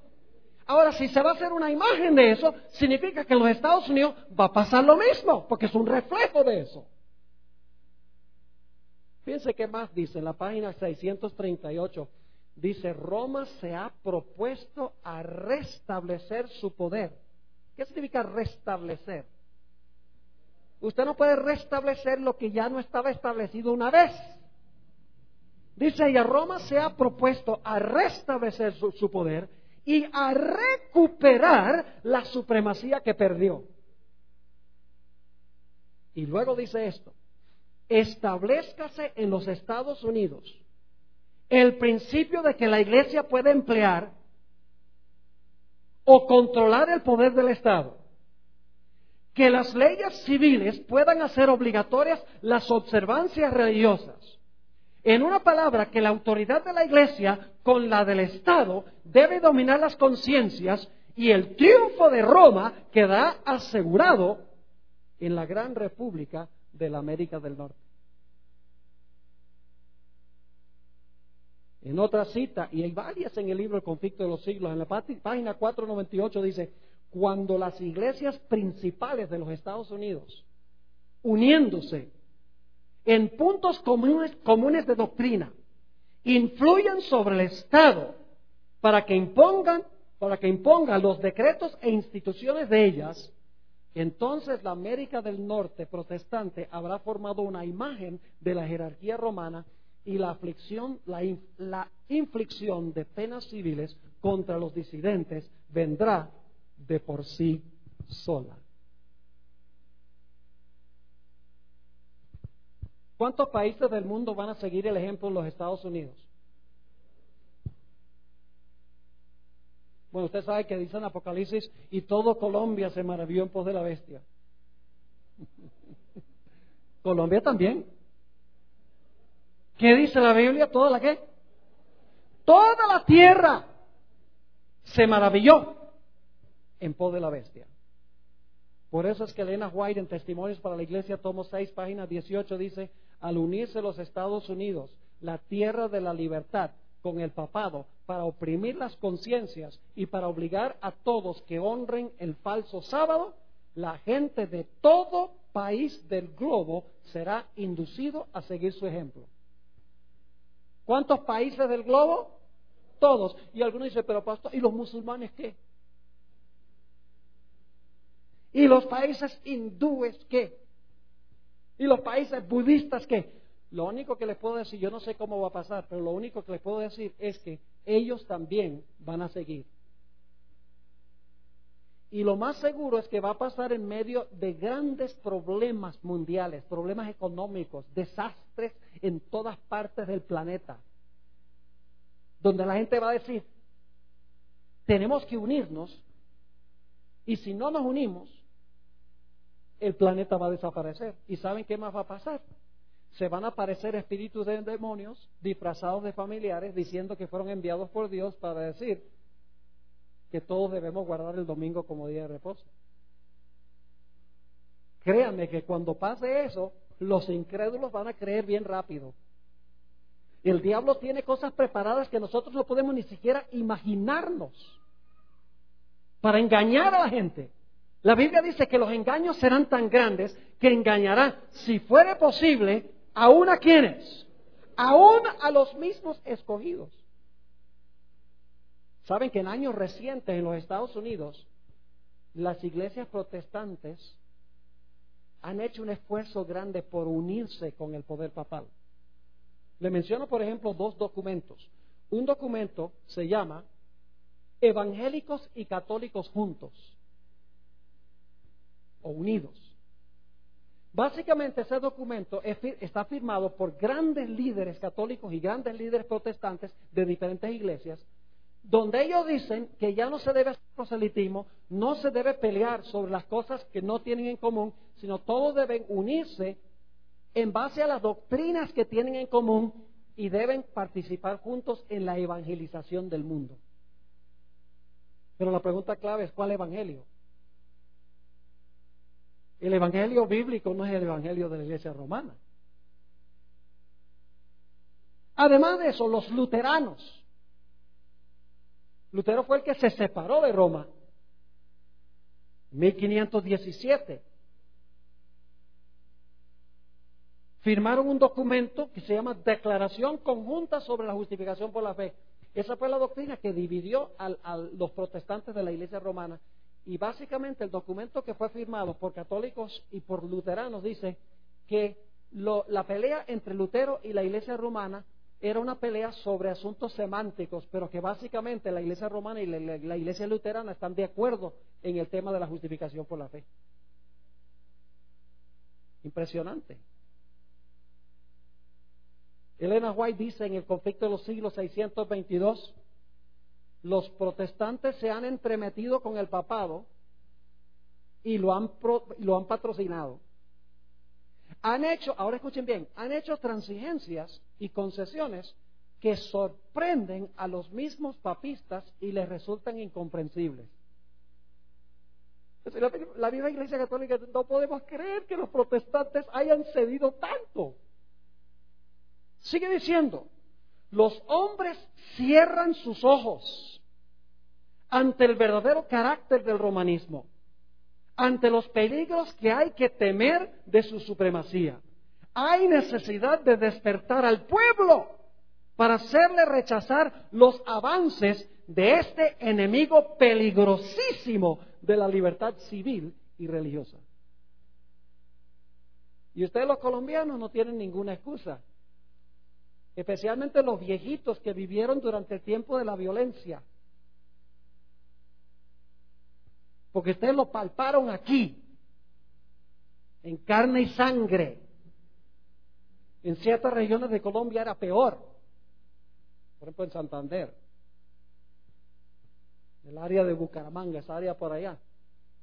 Ahora, si se va a hacer una imagen de eso, significa que en los Estados Unidos va a pasar lo mismo, porque es un reflejo de eso. Fíjense qué más dice en la página 638. Dice, Roma se ha propuesto a restablecer su poder. ¿Qué significa restablecer? Usted no puede restablecer lo que ya no estaba establecido una vez. Dice ella, Roma se ha propuesto a restablecer su poder y a recuperar la supremacía que perdió. Y luego dice esto, establezcase en los Estados Unidos el principio de que la Iglesia puede emplear o controlar el poder del Estado, que las leyes civiles puedan hacer obligatorias las observancias religiosas. En una palabra, que la autoridad de la Iglesia con la del Estado debe dominar las conciencias y el triunfo de Roma quedará asegurado en la gran república de la América del Norte. En otra cita, y hay varias en el libro El Conflicto de los Siglos, en la página 498 dice, cuando las iglesias principales de los Estados Unidos, uniéndose en puntos comunes de doctrina, influyan sobre el Estado para que impongan los decretos e instituciones de ellas, entonces la América del Norte protestante habrá formado una imagen de la jerarquía romana y la inflicción de penas civiles contra los disidentes vendrá de por sí sola. ¿Cuántos países del mundo van a seguir el ejemplo de los Estados Unidos? Bueno, usted sabe que dice en Apocalipsis, y todo Colombia se maravilló en pos de la bestia. Colombia también. ¿Qué dice la Biblia? ¿Toda la qué? Toda la tierra se maravilló en pos de la bestia. Por eso es que Elena White en Testimonios para la Iglesia, tomo 6, página 18, dice: al unirse los Estados Unidos, la tierra de la libertad, con el papado, para oprimir las conciencias y para obligar a todos que honren el falso sábado, la gente de todo país del globo será inducido a seguir su ejemplo. ¿Cuántos países del globo? Todos. Y algunos dicen, pero pastor, ¿y los musulmanes qué? ¿Y los países hindúes qué? ¿Y los países budistas qué? Lo único que les puedo decir, yo no sé cómo va a pasar, pero lo único que les puedo decir es que ellos también van a seguir. Y lo más seguro es que va a pasar en medio de grandes problemas mundiales, problemas económicos, desastres en todas partes del planeta, donde la gente va a decir, tenemos que unirnos, y si no nos unimos, el planeta va a desaparecer. ¿Y saben qué más va a pasar? Se van a aparecer espíritus de demonios disfrazados de familiares diciendo que fueron enviados por Dios para decir que todos debemos guardar el domingo como día de reposo. Créanme que cuando pase eso, los incrédulos van a creer bien rápido. El diablo tiene cosas preparadas que nosotros no podemos ni siquiera imaginarnos para engañar a la gente. La Biblia dice que los engaños serán tan grandes que engañarán, si fuere posible, aún a quienes, aún a los mismos escogidos. Saben que en años recientes en los Estados Unidos, las iglesias protestantes han hecho un esfuerzo grande por unirse con el poder papal. Le menciono, por ejemplo, 2 documentos. Un documento se llama Evangélicos y Católicos Juntos o Unidos. Básicamente ese documento está firmado por grandes líderes católicos y grandes líderes protestantes de diferentes iglesias, donde ellos dicen que ya no se debe hacer proselitismo, no se debe pelear sobre las cosas que no tienen en común, sino todos deben unirse en base a las doctrinas que tienen en común y deben participar juntos en la evangelización del mundo. Pero la pregunta clave es, ¿cuál evangelio? El evangelio bíblico no es el evangelio de la Iglesia romana. Además de eso, los luteranos. Lutero fue el que se separó de Roma. 1517. Firmaron un documento que se llama Declaración Conjunta sobre la Justificación por la Fe. Esa fue la doctrina que dividió a los protestantes de la Iglesia romana. Y básicamente el documento que fue firmado por católicos y por luteranos dice que la pelea entre Lutero y la Iglesia romana era una pelea sobre asuntos semánticos, pero que básicamente la Iglesia romana y la Iglesia luterana están de acuerdo en el tema de la justificación por la fe. Impresionante. Elena White dice en El conflicto de los siglos 622, los protestantes se han entremetido con el papado y lo han patrocinado. Ahora escuchen bien, han hecho transigencias y concesiones que sorprenden a los mismos papistas y les resultan incomprensibles. La misma Iglesia Católica, no podemos creer que los protestantes hayan cedido tanto. Sigue diciendo, los hombres cierran sus ojos ante el verdadero carácter del romanismo, ante los peligros que hay que temer de su supremacía. Hay necesidad de despertar al pueblo para hacerle rechazar los avances de este enemigo peligrosísimo de la libertad civil y religiosa. Y ustedes los colombianos no tienen ninguna excusa, especialmente los viejitos que vivieron durante el tiempo de la violencia, porque ustedes lo palparon aquí, en carne y sangre. En ciertas regiones de Colombia era peor. Por ejemplo, en Santander, el área de Bucaramanga, esa área por allá,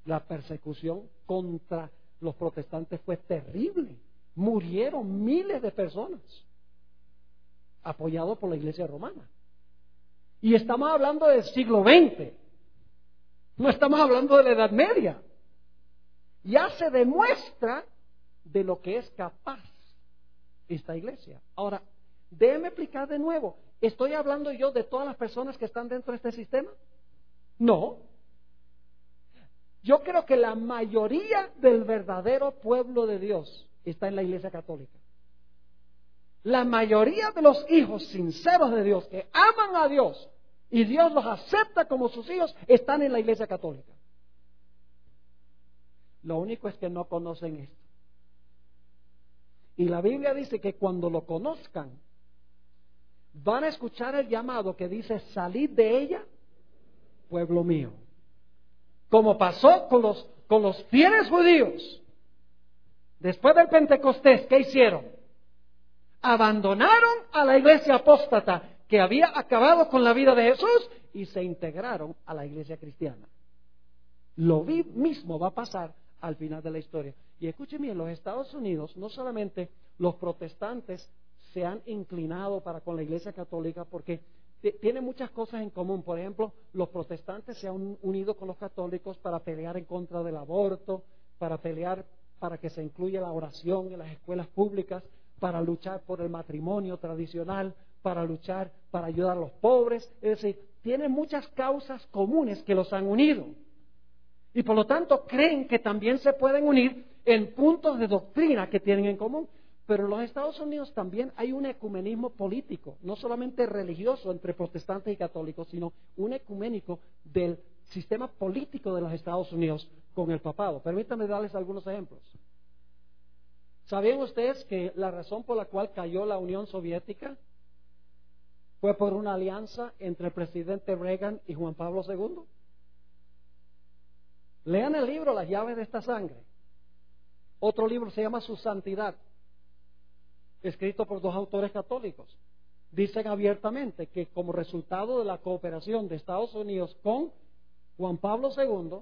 la persecución contra los protestantes fue terrible. Murieron miles de personas, apoyados por la Iglesia romana. Y estamos hablando del siglo XX, no estamos hablando de la Edad Media. Ya se demuestra de lo que es capaz esta iglesia. Ahora, déjeme explicar de nuevo. ¿Estoy hablando yo de todas las personas que están dentro de este sistema? No. Yo creo que la mayoría del verdadero pueblo de Dios está en la Iglesia Católica. La mayoría de los hijos sinceros de Dios, que aman a Dios y Dios los acepta como sus hijos, están en la Iglesia Católica. Lo único es que no conocen esto. Y la Biblia dice que cuando lo conozcan, van a escuchar el llamado que dice: salid de ella, pueblo mío. Como pasó con los fieles judíos. Después del Pentecostés, ¿qué hicieron? Abandonaron a la iglesia apóstata que había acabado con la vida de Jesús y se integraron a la iglesia cristiana. Lo mismo va a pasar al final de la historia. Y escuchen bien, en los Estados Unidos no solamente los protestantes se han inclinado para con la Iglesia Católica porque tienen muchas cosas en común. Por ejemplo, los protestantes se han unido con los católicos para pelear en contra del aborto, para pelear para que se incluya la oración en las escuelas públicas, para luchar por el matrimonio tradicional, para luchar para ayudar a los pobres. Es decir, tienen muchas causas comunes que los han unido. Y por lo tanto creen que también se pueden unir en puntos de doctrina que tienen en común. Pero en los Estados Unidos también hay un ecumenismo político, no solamente religioso entre protestantes y católicos, sino un ecuménico del sistema político de los Estados Unidos con el papado. Permítanme darles algunos ejemplos. ¿Sabían ustedes que la razón por la cual cayó la Unión Soviética fue por una alianza entre el presidente Reagan y Juan Pablo II? Lean el libro Las llaves de esta sangre. Otro libro se llama Su Santidad, escrito por dos autores católicos. Dicen abiertamente que como resultado de la cooperación de Estados Unidos con Juan Pablo II,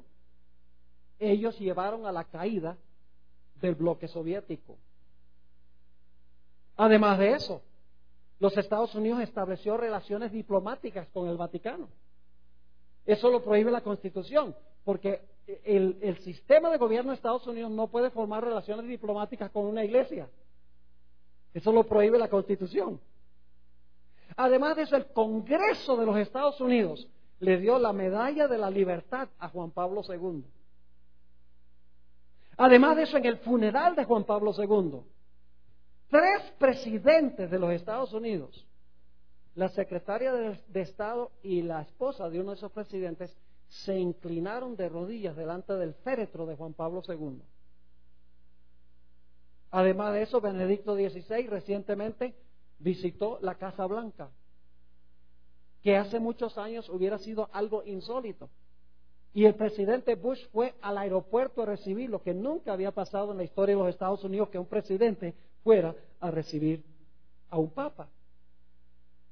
ellos llevaron a la caída del bloque soviético. Además de eso, los Estados Unidos estableció relaciones diplomáticas con el Vaticano. Eso lo prohíbe la Constitución, porque el sistema de gobierno de Estados Unidos no puede formar relaciones diplomáticas con una iglesia. Eso lo prohíbe la Constitución. Además de eso, el Congreso de los Estados Unidos le dio la Medalla de la Libertad a Juan Pablo II. Además de eso, en el funeral de Juan Pablo II, 3 presidentes de los Estados Unidos, la secretaria de Estado y la esposa de uno de esos presidentes, se inclinaron de rodillas delante del féretro de Juan Pablo II. Además de eso, Benedicto XVI recientemente visitó la Casa Blanca, que hace muchos años hubiera sido algo insólito. Y el presidente Bush fue al aeropuerto a recibir lo que nunca había pasado en la historia de los Estados Unidos, que un presidente fuera a recibir a un papa.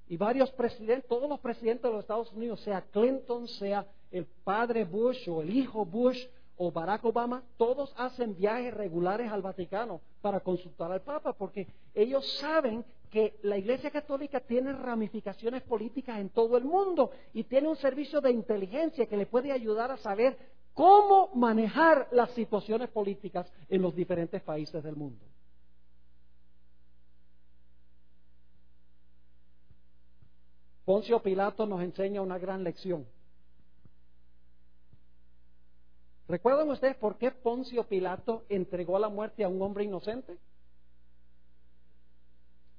Y varios presidentes, todos los presidentes de los Estados Unidos, sea Clinton, sea el padre Bush o el hijo Bush o Barack Obama, todos hacen viajes regulares al Vaticano para consultar al Papa, porque ellos saben que la Iglesia Católica tiene ramificaciones políticas en todo el mundo y tiene un servicio de inteligencia que le puede ayudar a saber cómo manejar las situaciones políticas en los diferentes países del mundo. Poncio Pilato nos enseña una gran lección. ¿Recuerdan ustedes por qué Poncio Pilato entregó a la muerte a un hombre inocente?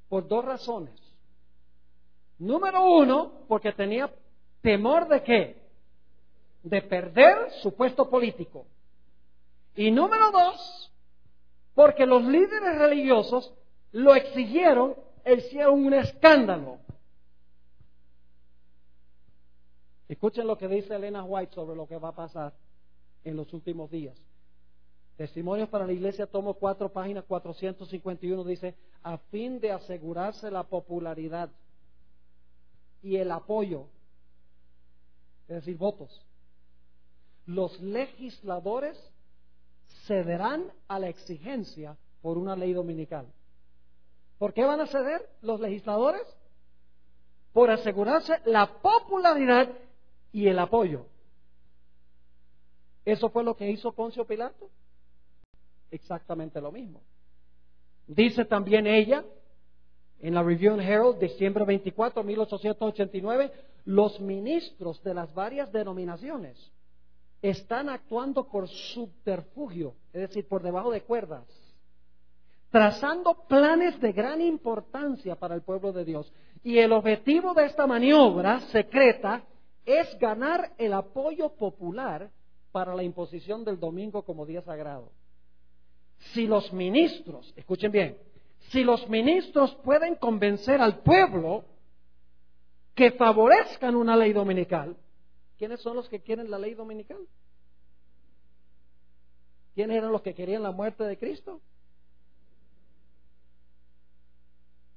Por 2 razones. Número 1, porque tenía temor de ¿qué? De perder su puesto político. Y número 2, porque los líderes religiosos lo exigieron e hicieron un escándalo. Escuchen lo que dice Elena White sobre lo que va a pasar en los últimos días. Testimonios para la Iglesia, tomo 4, página 451, dice: a fin de asegurarse la popularidad y el apoyo, es decir, votos. Los legisladores cederán a la exigencia por una ley dominical. ¿Por qué van a ceder los legisladores? Por asegurarse la popularidad y el apoyo. ¿Eso fue lo que hizo Poncio Pilato? Exactamente lo mismo. Dice también ella, en la Review and Herald, diciembre 24, 1889, los ministros de las varias denominaciones están actuando por subterfugio, es decir, por debajo de cuerdas, trazando planes de gran importancia para el pueblo de Dios. Y el objetivo de esta maniobra secreta es ganar el apoyo popular para la imposición del domingo como día sagrado. Si los ministros, escuchen bien, si los ministros pueden convencer al pueblo que favorezcan una ley dominical, ¿quiénes son los que quieren la ley dominical? ¿Quiénes eran los que querían la muerte de Cristo?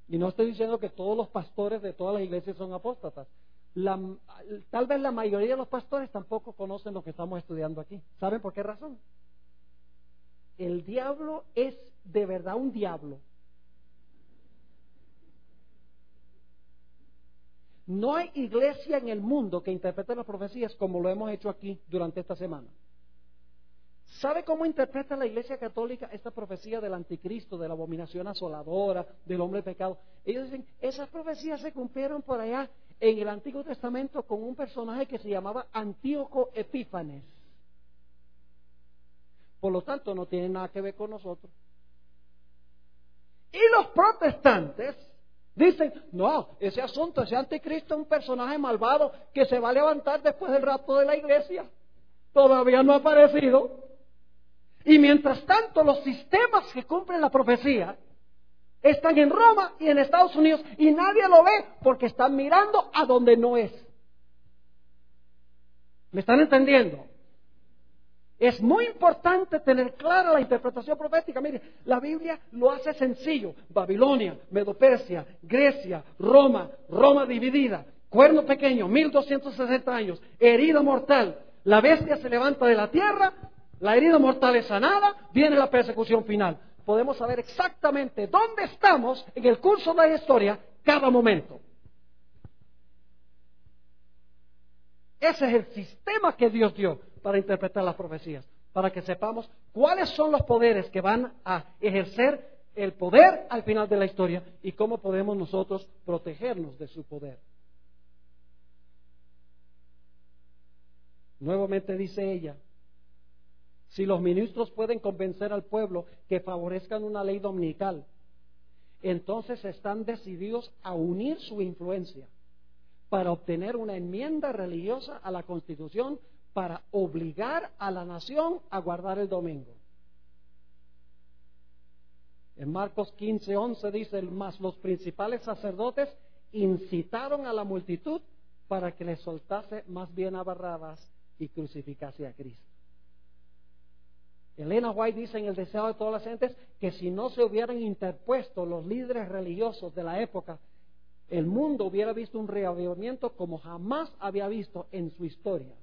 Y no estoy diciendo que todos los pastores de todas las iglesias son apóstatas. Tal vez la mayoría de los pastores tampoco conocen lo que estamos estudiando aquí. ¿Saben por qué razón? El diablo es de verdad un diablo. No hay iglesia en el mundo que interprete las profecías como lo hemos hecho aquí durante esta semana. ¿Sabe cómo interpreta la Iglesia Católica esta profecía del anticristo, de la abominación asoladora, del hombre pecado? Ellos dicen, esas profecías se cumplieron por allá en el Antiguo Testamento con un personaje que se llamaba Antíoco Epífanes. Por lo tanto, no tiene nada que ver con nosotros. Y los protestantes dicen, no, ese asunto, ese anticristo es un personaje malvado que se va a levantar después del rapto de la iglesia. Todavía no ha aparecido. Y mientras tanto, los sistemas que cumplen la profecía están en Roma y en Estados Unidos y nadie lo ve porque están mirando a donde no es. ¿Me están entendiendo? Es muy importante tener clara la interpretación profética. Mire, la Biblia lo hace sencillo. Babilonia, Medo-Persia, Grecia, Roma, Roma dividida, cuerno pequeño, 1260 años, herida mortal. La bestia se levanta de la tierra, la herida mortal es sanada, viene la persecución final. Podemos saber exactamente dónde estamos en el curso de la historia cada momento. Ese es el sistema que Dios dio para interpretar las profecías, para que sepamos cuáles son los poderes que van a ejercer el poder al final de la historia y cómo podemos nosotros protegernos de su poder. Nuevamente dice ella, si los ministros pueden convencer al pueblo que favorezcan una ley dominical, entonces están decididos a unir su influencia para obtener una enmienda religiosa a la Constitución para obligar a la nación a guardar el domingo. En Marcos 15:11 dice, mas los principales sacerdotes incitaron a la multitud para que les soltase más bien a Barrabás y crucificase a Cristo. Elena White dice en El deseo de todas las gentes que si no se hubieran interpuesto los líderes religiosos de la época, el mundo hubiera visto un reavivamiento como jamás había visto en su historia.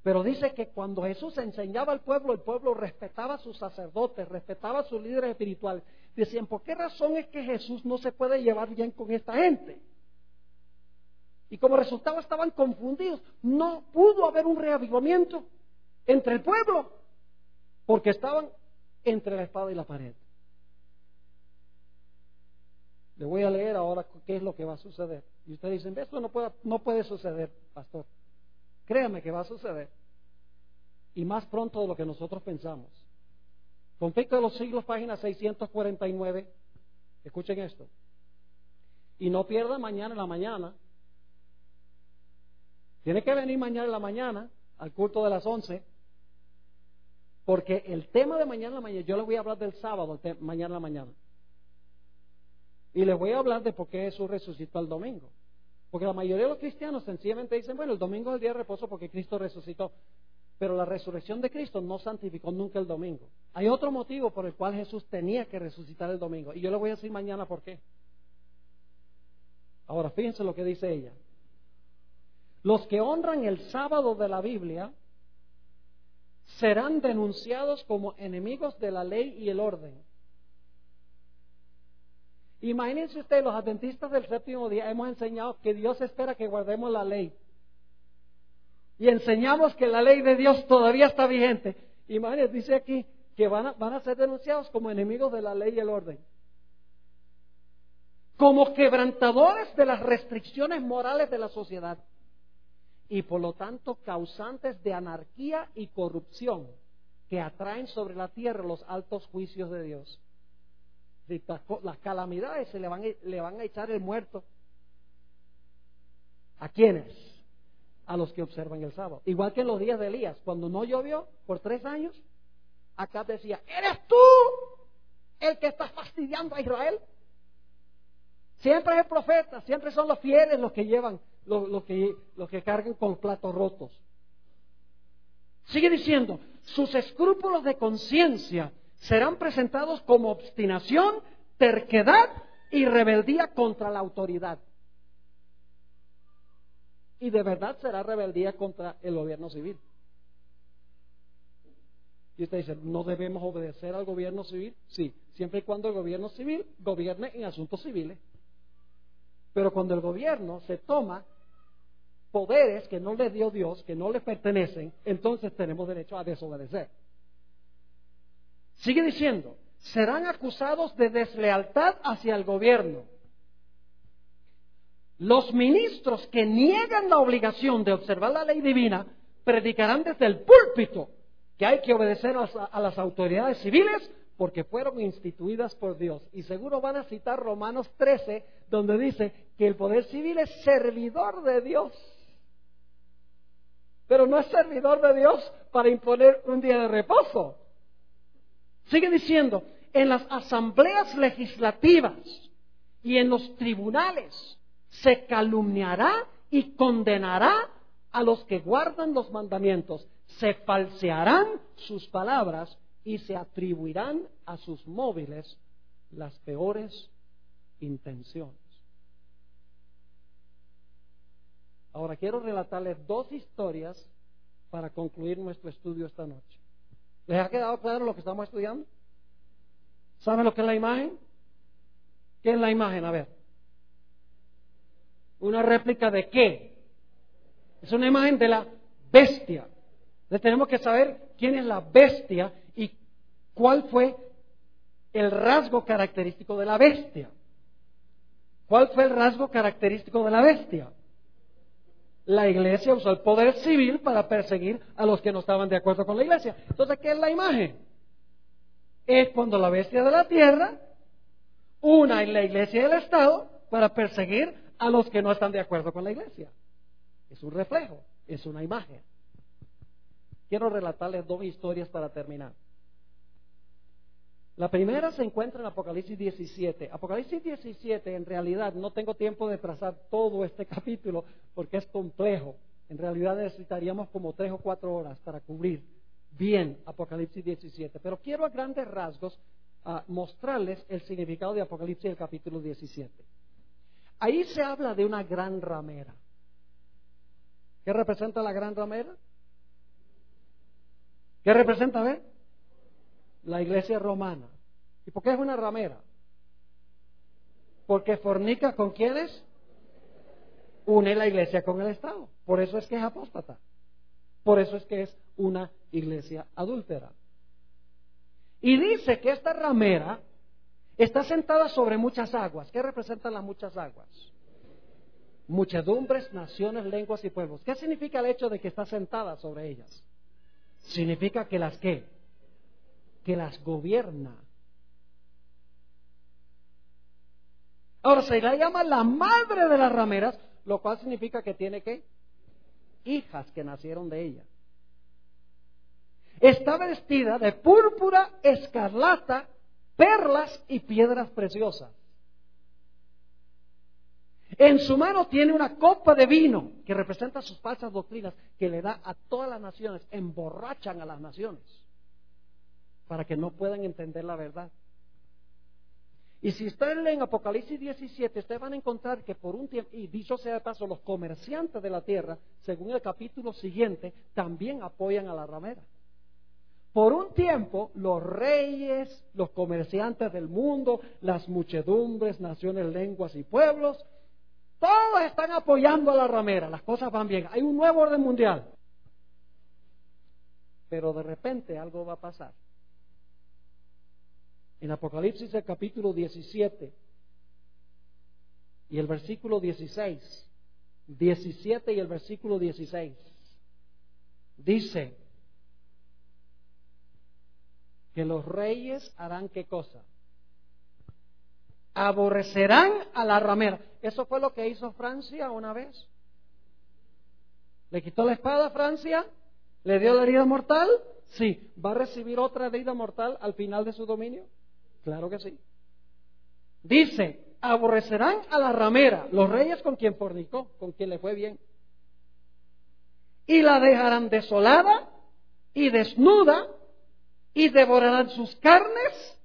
Pero dice que cuando Jesús enseñaba al pueblo, el pueblo respetaba a sus sacerdotes, respetaba a sus líderes espirituales. Decían, ¿por qué razón es que Jesús no se puede llevar bien con esta gente? Y como resultado estaban confundidos. No pudo haber un reavivamiento entre el pueblo, porque estaban entre la espada y la pared. Le voy a leer ahora qué es lo que va a suceder. Y ustedes dicen, esto no puede suceder, pastor. Créame que va a suceder. Y más pronto de lo que nosotros pensamos. Conflicto de los siglos, página 649. Escuchen esto. Y no pierda mañana en la mañana. Tiene que venir mañana en la mañana al culto de las 11. Porque el tema de mañana en la mañana, yo les voy a hablar del sábado, mañana en la mañana. Y les voy a hablar de por qué Jesús resucitó el domingo. Porque la mayoría de los cristianos sencillamente dicen, bueno, el domingo es el día de reposo porque Cristo resucitó. Pero la resurrección de Cristo no santificó nunca el domingo. Hay otro motivo por el cual Jesús tenía que resucitar el domingo. Y yo le voy a decir mañana por qué. Ahora, fíjense lo que dice ella. Los que honran el sábado de la Biblia serán denunciados como enemigos de la ley y el orden. Imagínense ustedes, los adventistas del séptimo día hemos enseñado que Dios espera que guardemos la ley. Y enseñamos que la ley de Dios todavía está vigente. Imagínense, dice aquí que van a ser denunciados como enemigos de la ley y el orden. Como quebrantadores de las restricciones morales de la sociedad. Y por lo tanto causantes de anarquía y corrupción que atraen sobre la tierra los altos juicios de Dios. Las calamidades le van a echar el muerto. ¿A quiénes? A los que observan el sábado. Igual que en los días de Elías, cuando no llovió por 3 años, Acab decía: ¿eres tú el que está fastidiando a Israel? Siempre es el profeta, siempre son los fieles los que llevan, los que cargan con platos rotos. Sigue diciendo: sus escrúpulos de conciencia serán presentados como obstinación, terquedad y rebeldía contra la autoridad. Y de verdad será rebeldía contra el gobierno civil. Y usted dice: ¿no debemos obedecer al gobierno civil? Sí, siempre y cuando el gobierno civil gobierne en asuntos civiles. Pero cuando el gobierno se toma poderes que no le dio Dios, que no le pertenecen, entonces tenemos derecho a desobedecer. Sigue diciendo: serán acusados de deslealtad hacia el gobierno. Los ministros que niegan la obligación de observar la ley divina predicarán desde el púlpito que hay que obedecer a las autoridades civiles porque fueron instituidas por Dios. Y seguro van a citar Romanos 13, donde dice que el poder civil es servidor de Dios. Pero no es servidor de Dios para imponer un día de reposo. Sigue diciendo: en las asambleas legislativas y en los tribunales se calumniará y condenará a los que guardan los mandamientos. Se falsearán sus palabras y se atribuirán a sus móviles las peores intenciones. Ahora quiero relatarles 2 historias para concluir nuestro estudio esta noche. ¿Les ha quedado claro lo que estamos estudiando? ¿Saben lo que es la imagen? ¿Qué es la imagen? A ver. ¿Una réplica de qué? Es una imagen de la bestia. Entonces tenemos que saber quién es la bestia y cuál fue el rasgo característico de la bestia. ¿Cuál fue el rasgo característico de la bestia? La iglesia usó el poder civil para perseguir a los que no estaban de acuerdo con la iglesia. Entonces, ¿qué es la imagen? Es cuando la bestia de la tierra una en la iglesia y el Estado para perseguir a los que no están de acuerdo con la iglesia. Es un reflejo, es una imagen. Quiero relatarles 2 historias para terminar. La primera se encuentra en Apocalipsis 17. Apocalipsis 17, en realidad, no tengo tiempo de trazar todo este capítulo porque es complejo. En realidad necesitaríamos como 3 o 4 horas para cubrir bien Apocalipsis 17. Pero quiero a grandes rasgos mostrarles el significado de Apocalipsis el capítulo 17. Ahí se habla de una gran ramera. ¿Qué representa la gran ramera? ¿Qué representa, a ver? La iglesia romana. ¿Y por qué es una ramera? Porque fornica ¿con quiénes? Une la iglesia con el Estado. Por eso es que es apóstata. Por eso es que es una iglesia adúltera. Y dice que esta ramera está sentada sobre muchas aguas. ¿Qué representan las muchas aguas? Muchedumbres, naciones, lenguas y pueblos. ¿Qué significa el hecho de que está sentada sobre ellas? Significa que las ¿qué? Que las gobierna. Ahora se la llama la madre de las rameras, lo cual significa que tiene ¿qué? Hijas que nacieron de ella. Está vestida de púrpura, escarlata, perlas y piedras preciosas. En su mano tiene una copa de vino que representa sus falsas doctrinas, que le da a todas las naciones, emborrachan a las naciones para que no puedan entender la verdad. Y si ustedes leen Apocalipsis 17, ustedes van a encontrar que por un tiempo, y dicho sea de paso, los comerciantes de la tierra, según el capítulo siguiente, también apoyan a la ramera. Por un tiempo, los reyes, los comerciantes del mundo, las muchedumbres, naciones, lenguas y pueblos, todos están apoyando a la ramera, las cosas van bien, hay un nuevo orden mundial. Pero de repente algo va a pasar. En Apocalipsis el capítulo 17 y el versículo 16, 17 y el versículo 16, dice que los reyes harán ¿qué cosa? Aborrecerán a la ramera. Eso fue lo que hizo Francia una vez. ¿Le quitó la espada a Francia? ¿Le dio la herida mortal? Sí. ¿Va a recibir otra herida mortal al final de su dominio? Claro que sí. Dice, aborrecerán a la ramera, los reyes con quien fornicó, con quien le fue bien. Y la dejarán desolada y desnuda y devorarán sus carnes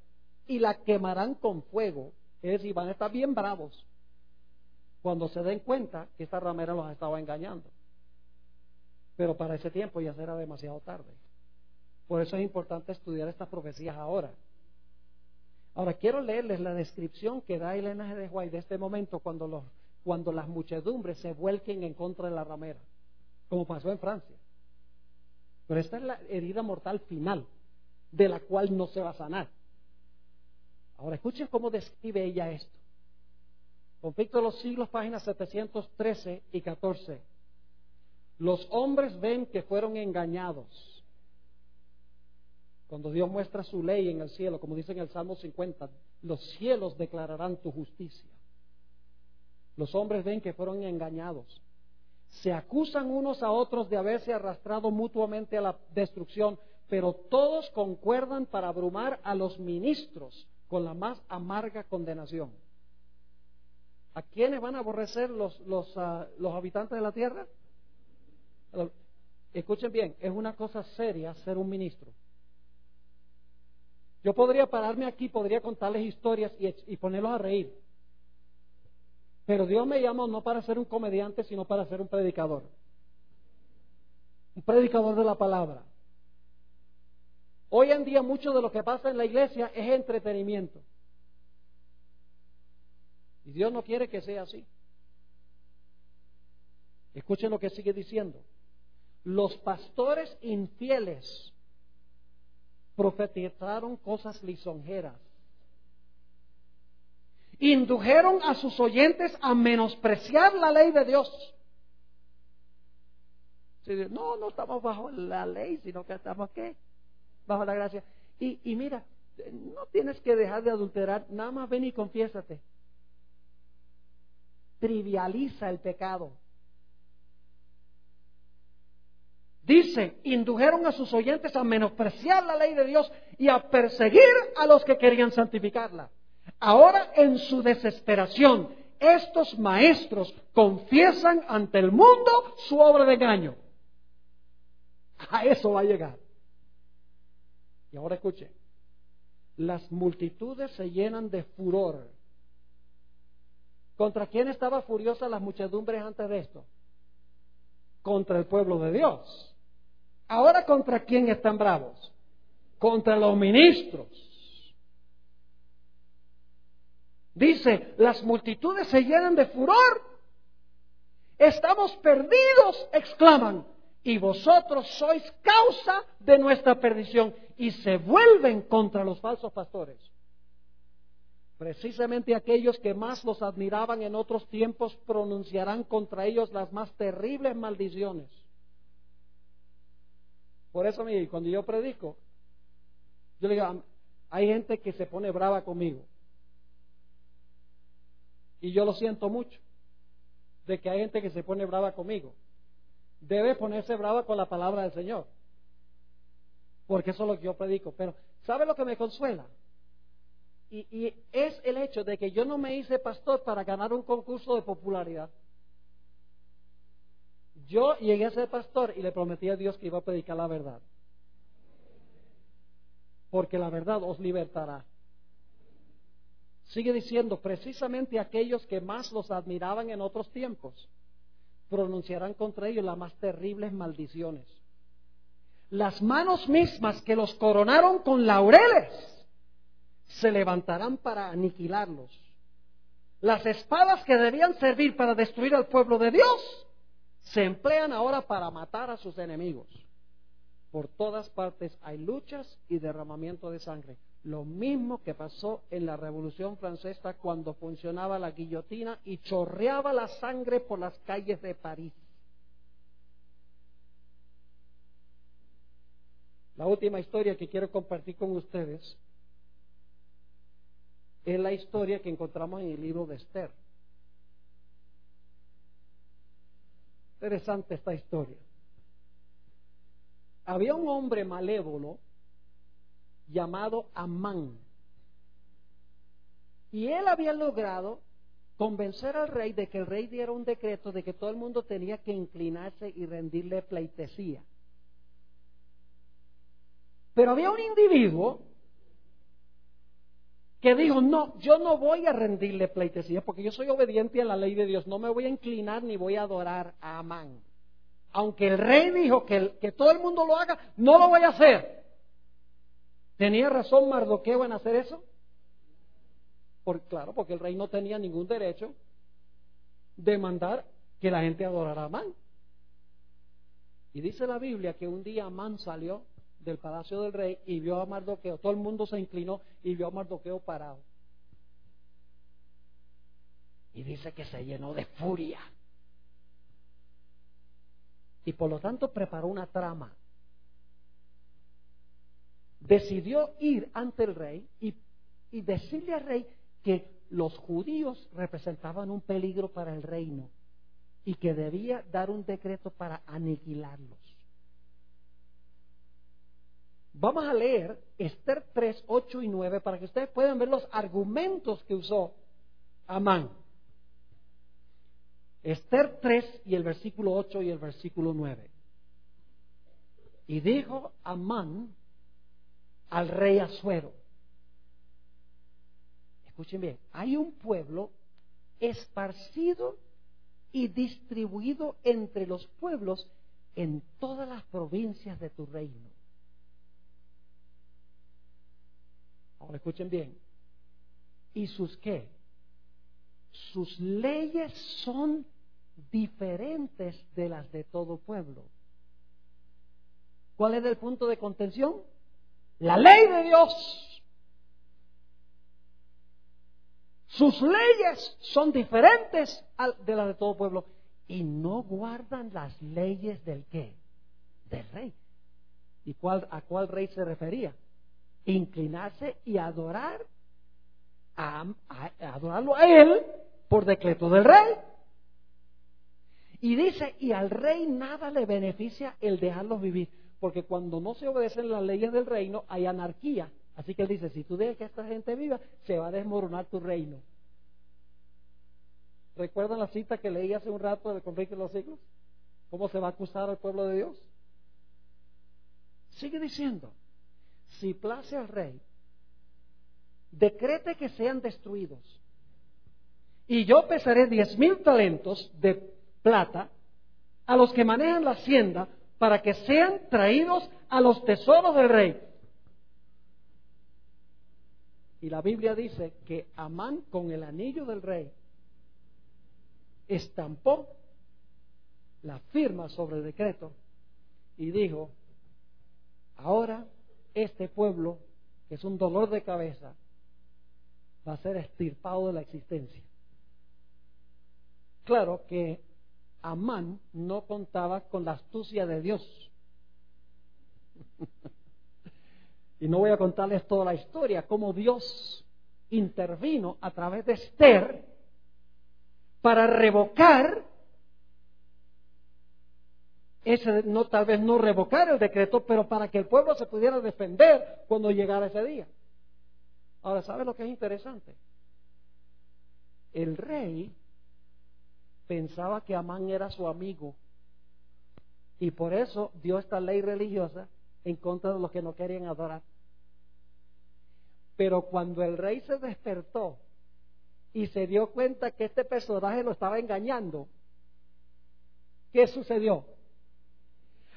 y la quemarán con fuego. Es decir, van a estar bien bravos cuando se den cuenta que esta ramera los estaba engañando. Pero para ese tiempo ya será demasiado tarde. Por eso es importante estudiar estas profecías ahora. Ahora quiero leerles la descripción que da Elena G. de White de este momento cuando las muchedumbres se vuelquen en contra de la ramera, como pasó en Francia. Pero esta es la herida mortal final, de la cual no se va a sanar. Ahora escuchen cómo describe ella esto. Conflicto de los siglos, páginas 713 y 14. Los hombres ven que fueron engañados. Cuando Dios muestra su ley en el cielo, como dice en el Salmo 50, los cielos declararán tu justicia. Los hombres ven que fueron engañados. Se acusan unos a otros de haberse arrastrado mutuamente a la destrucción, pero todos concuerdan para abrumar a los ministros con la más amarga condenación. ¿A quiénes van a aborrecer los habitantes de la tierra? Escuchen bien, es una cosa seria ser un ministro. Yo podría pararme aquí, podría contarles historias y ponerlos a reír. Pero Dios me llamó no para ser un comediante, sino para ser un predicador. Un predicador de la palabra. Hoy en día mucho de lo que pasa en la iglesia es entretenimiento. Y Dios no quiere que sea así. Escuchen lo que sigue diciendo. Los pastores infieles profetizaron cosas lisonjeras. Indujeron a sus oyentes a menospreciar la ley de Dios. No estamos bajo la ley, sino que estamos ¿qué? Bajo la gracia. Y mira, no tienes que dejar de adulterar, nada más ven y confiésate. Trivializa el pecado. Dice, indujeron a sus oyentes a menospreciar la ley de Dios y a perseguir a los que querían santificarla. Ahora, en su desesperación, estos maestros confiesan ante el mundo su obra de engaño. A eso va a llegar. Y ahora escuche, las multitudes se llenan de furor. ¿Contra quién estaba furiosa las muchedumbres antes de esto? Contra el pueblo de Dios. Ahora, ¿contra quién están bravos? Contra los ministros. Dice, las multitudes se llenan de furor. Estamos perdidos, exclaman, y vosotros sois causa de nuestra perdición. Y se vuelven contra los falsos pastores. Precisamente aquellos que más los admiraban en otros tiempos pronunciarán contra ellos las más terribles maldiciones. Por eso, mire, cuando yo predico, yo le digo, hay gente que se pone brava conmigo. Y yo lo siento mucho, de que hay gente que se pone brava conmigo. Debe ponerse brava con la palabra del Señor. Porque eso es lo que yo predico. Pero, ¿sabe lo que me consuela? Y es el hecho de que yo no me hice pastor para ganar un concurso de popularidad. Yo llegué a ser pastor y le prometí a Dios que iba a predicar la verdad. Porque la verdad os libertará. Sigue diciendo, precisamente aquellos que más los admiraban en otros tiempos, pronunciarán contra ellos las más terribles maldiciones. Las manos mismas que los coronaron con laureles se levantarán para aniquilarlos. Las espadas que debían servir para destruir al pueblo de Dios se emplean ahora para matar a sus enemigos. Por todas partes hay luchas y derramamiento de sangre. Lo mismo que pasó en la Revolución Francesa cuando funcionaba la guillotina y chorreaba la sangre por las calles de París. La última historia que quiero compartir con ustedes es la historia que encontramos en el libro de Esther. Interesante esta historia. Había un hombre malévolo llamado Amán, y él había logrado convencer al rey de que el rey diera un decreto de que todo el mundo tenía que inclinarse y rendirle pleitesía. Pero había un individuo que dijo, no, yo no voy a rendirle pleitesía porque yo soy obediente a la ley de Dios, no me voy a inclinar ni voy a adorar a Amán. Aunque el rey dijo que todo el mundo lo haga, no lo voy a hacer. ¿Tenía razón Mardoqueo en hacer eso? Claro, porque el rey no tenía ningún derecho de mandar que la gente adorara a Amán. Y dice la Biblia que un día Amán salió del palacio del rey y vio a Mardoqueo, todo el mundo se inclinó y vio a Mardoqueo parado. Y dice que se llenó de furia. Y por lo tanto preparó una trama. Decidió ir ante el rey y decirle al rey que los judíos representaban un peligro para el reino y que debía dar un decreto para aniquilarlos. Vamos a leer Esther 3, 8 y 9 para que ustedes puedan ver los argumentos que usó Amán. Esther 3 y el versículo 8 y el versículo 9. Y dijo Amán al rey Asuero, escuchen bien, hay un pueblo esparcido y distribuido entre los pueblos en todas las provincias de tu reino. Ahora escuchen bien. ¿Y sus qué? Sus leyes son diferentes de las de todo pueblo. ¿Cuál es el punto de contención? La ley de Dios. Sus leyes son diferentes de las de todo pueblo y no guardan las leyes del qué? Del rey. ¿Y a cuál rey se refería? Inclinarse y adorarlo a él por decreto del rey. Y dice, y al rey nada le beneficia el dejarlos vivir, porque cuando no se obedecen las leyes del reino hay anarquía. Así que él dice, si tú dejas que esta gente viva, se va a desmoronar tu reino. ¿Recuerdan la cita que leí hace un rato del conflicto de los siglos? ¿Cómo se va a acusar al pueblo de Dios? Sigue diciendo, si place al rey, decrete que sean destruidos, y yo pesaré 10,000 talentos de plata a los que manejan la hacienda para que sean traídos a los tesoros del rey. Y la Biblia dice que Amán, con el anillo del rey, estampó la firma sobre el decreto y dijo, ahora este pueblo, que es un dolor de cabeza, va a ser extirpado de la existencia. Claro que Amán no contaba con la astucia de Dios. Y no voy a contarles toda la historia, cómo Dios intervino a través de Esther para revocar tal vez no revocar el decreto, pero para que el pueblo se pudiera defender cuando llegara ese día. Ahora, ¿sabe lo que es interesante? El rey pensaba que Amán era su amigo y por eso dio esta ley religiosa en contra de los que no querían adorar. Pero cuando el rey se despertó y se dio cuenta que este personaje lo estaba engañando, ¿qué sucedió?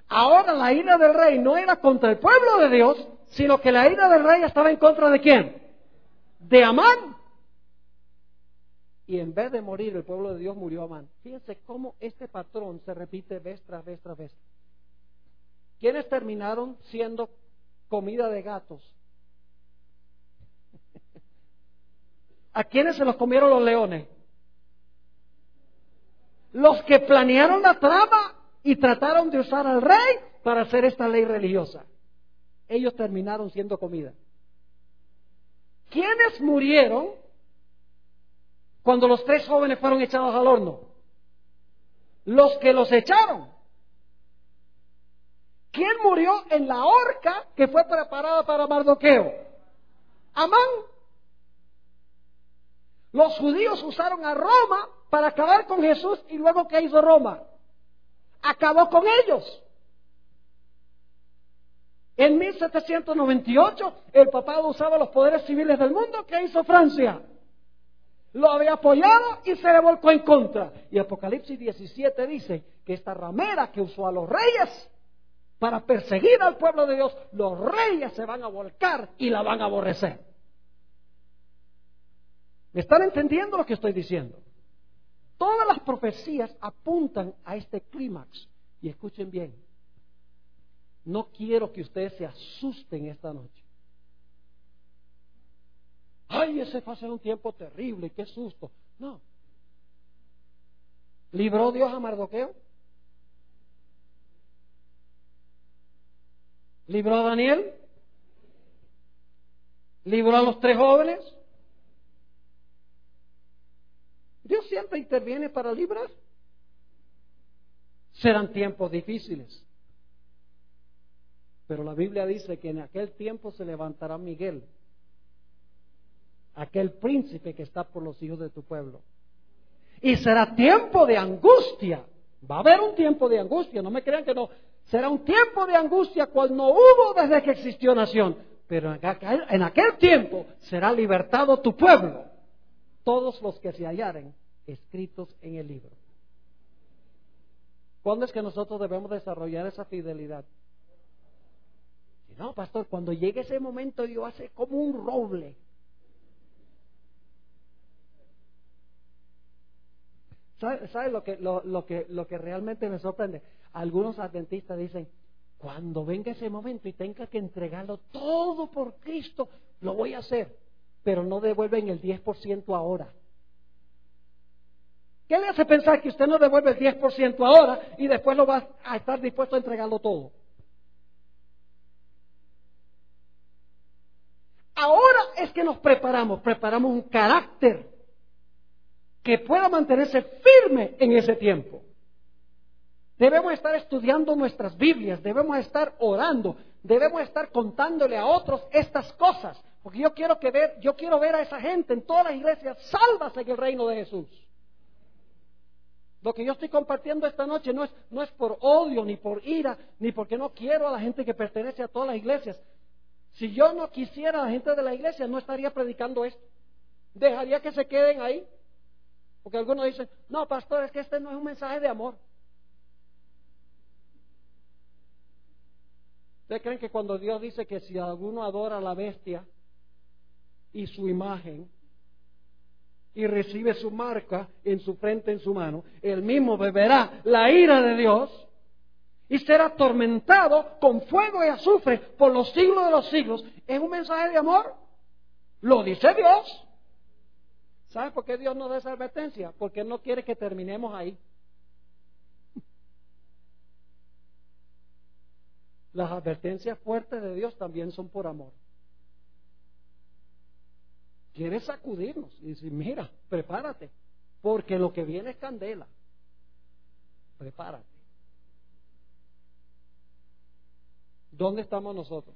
Ahora la ira del rey no era contra el pueblo de Dios, sino que la ira del rey estaba en contra ¿de quién? De Amán. Y en vez de morir el pueblo de Dios, murió Amán. Fíjense cómo este patrón se repite vez tras vez tras vez. ¿Quiénes terminaron siendo comida de gatos? ¿A quiénes se los comieron los leones? Los que planearon la trama y trataron de usar al rey para hacer esta ley religiosa. Ellos terminaron siendo comida. ¿Quiénes murieron cuando los 3 jóvenes fueron echados al horno? Los que los echaron. ¿Quién murió en la horca que fue preparada para Mardoqueo? Amán. Los judíos usaron a Roma para acabar con Jesús y luego ¿qué hizo Roma? Acabó con ellos. En 1798 el papado usaba los poderes civiles del mundo. ¿Qué hizo Francia? Lo había apoyado y se le volcó en contra. Y Apocalipsis 17 dice que esta ramera que usó a los reyes para perseguir al pueblo de Dios, los reyes se van a volcar y la van a aborrecer. ¿Me están entendiendo lo que estoy diciendo? Todas las profecías apuntan a este clímax. Y escuchen bien, no quiero que ustedes se asusten esta noche. Ay, ese va a ser un tiempo terrible, qué susto. No. ¿Libró Dios a Mardoqueo? ¿Libró a Daniel? ¿Libró a los 3 jóvenes? Dios siempre interviene para librar. Serán tiempos difíciles. Pero la Biblia dice que en aquel tiempo se levantará Miguel, aquel príncipe que está por los hijos de tu pueblo. Y será tiempo de angustia. Va a haber un tiempo de angustia, no me crean que no. Será un tiempo de angustia cual no hubo desde que existió nación. Pero en aquel tiempo será libertado tu pueblo, todos los que se hallaren escritos en el libro. ¿Cuándo es que nosotros debemos desarrollar esa fidelidad? No, pastor, cuando llegue ese momento yo hace como un roble. ¿Sabe lo que realmente me sorprende? Algunos adventistas dicen, cuando venga ese momento y tenga que entregarlo todo por Cristo, lo voy a hacer, pero no devuelven el 10% ahora. ¿Qué le hace pensar que usted no devuelve el 10% ahora y después lo va a estar dispuesto a entregarlo todo? Ahora es que nos preparamos un carácter que pueda mantenerse firme en ese tiempo. Debemos estar estudiando nuestras Biblias, debemos estar orando, debemos estar contándole a otros estas cosas, porque yo quiero ver a esa gente en todas las iglesias salvas en el reino de Jesús. Lo que yo estoy compartiendo esta noche no es por odio, ni por ira, ni porque no quiero a la gente que pertenece a todas las iglesias. Si yo no quisiera a la gente de la iglesia, no estaría predicando esto. Dejaría que se queden ahí. Porque algunos dicen, no, pastor, es que este no es un mensaje de amor. ¿Ustedes creen que cuando Dios dice que si alguno adora a la bestia y su imagen y recibe su marca en su frente, en su mano, él mismo beberá la ira de Dios y será atormentado con fuego y azufre por los siglos de los siglos? ¿Es un mensaje de amor? Lo dice Dios. ¿Sabe por qué Dios nos da esa advertencia? Porque Él no quiere que terminemos ahí. Las advertencias fuertes de Dios también son por amor. Quiere sacudirnos y decir, mira, prepárate, porque lo que viene es candela. Prepárate. ¿Dónde estamos nosotros?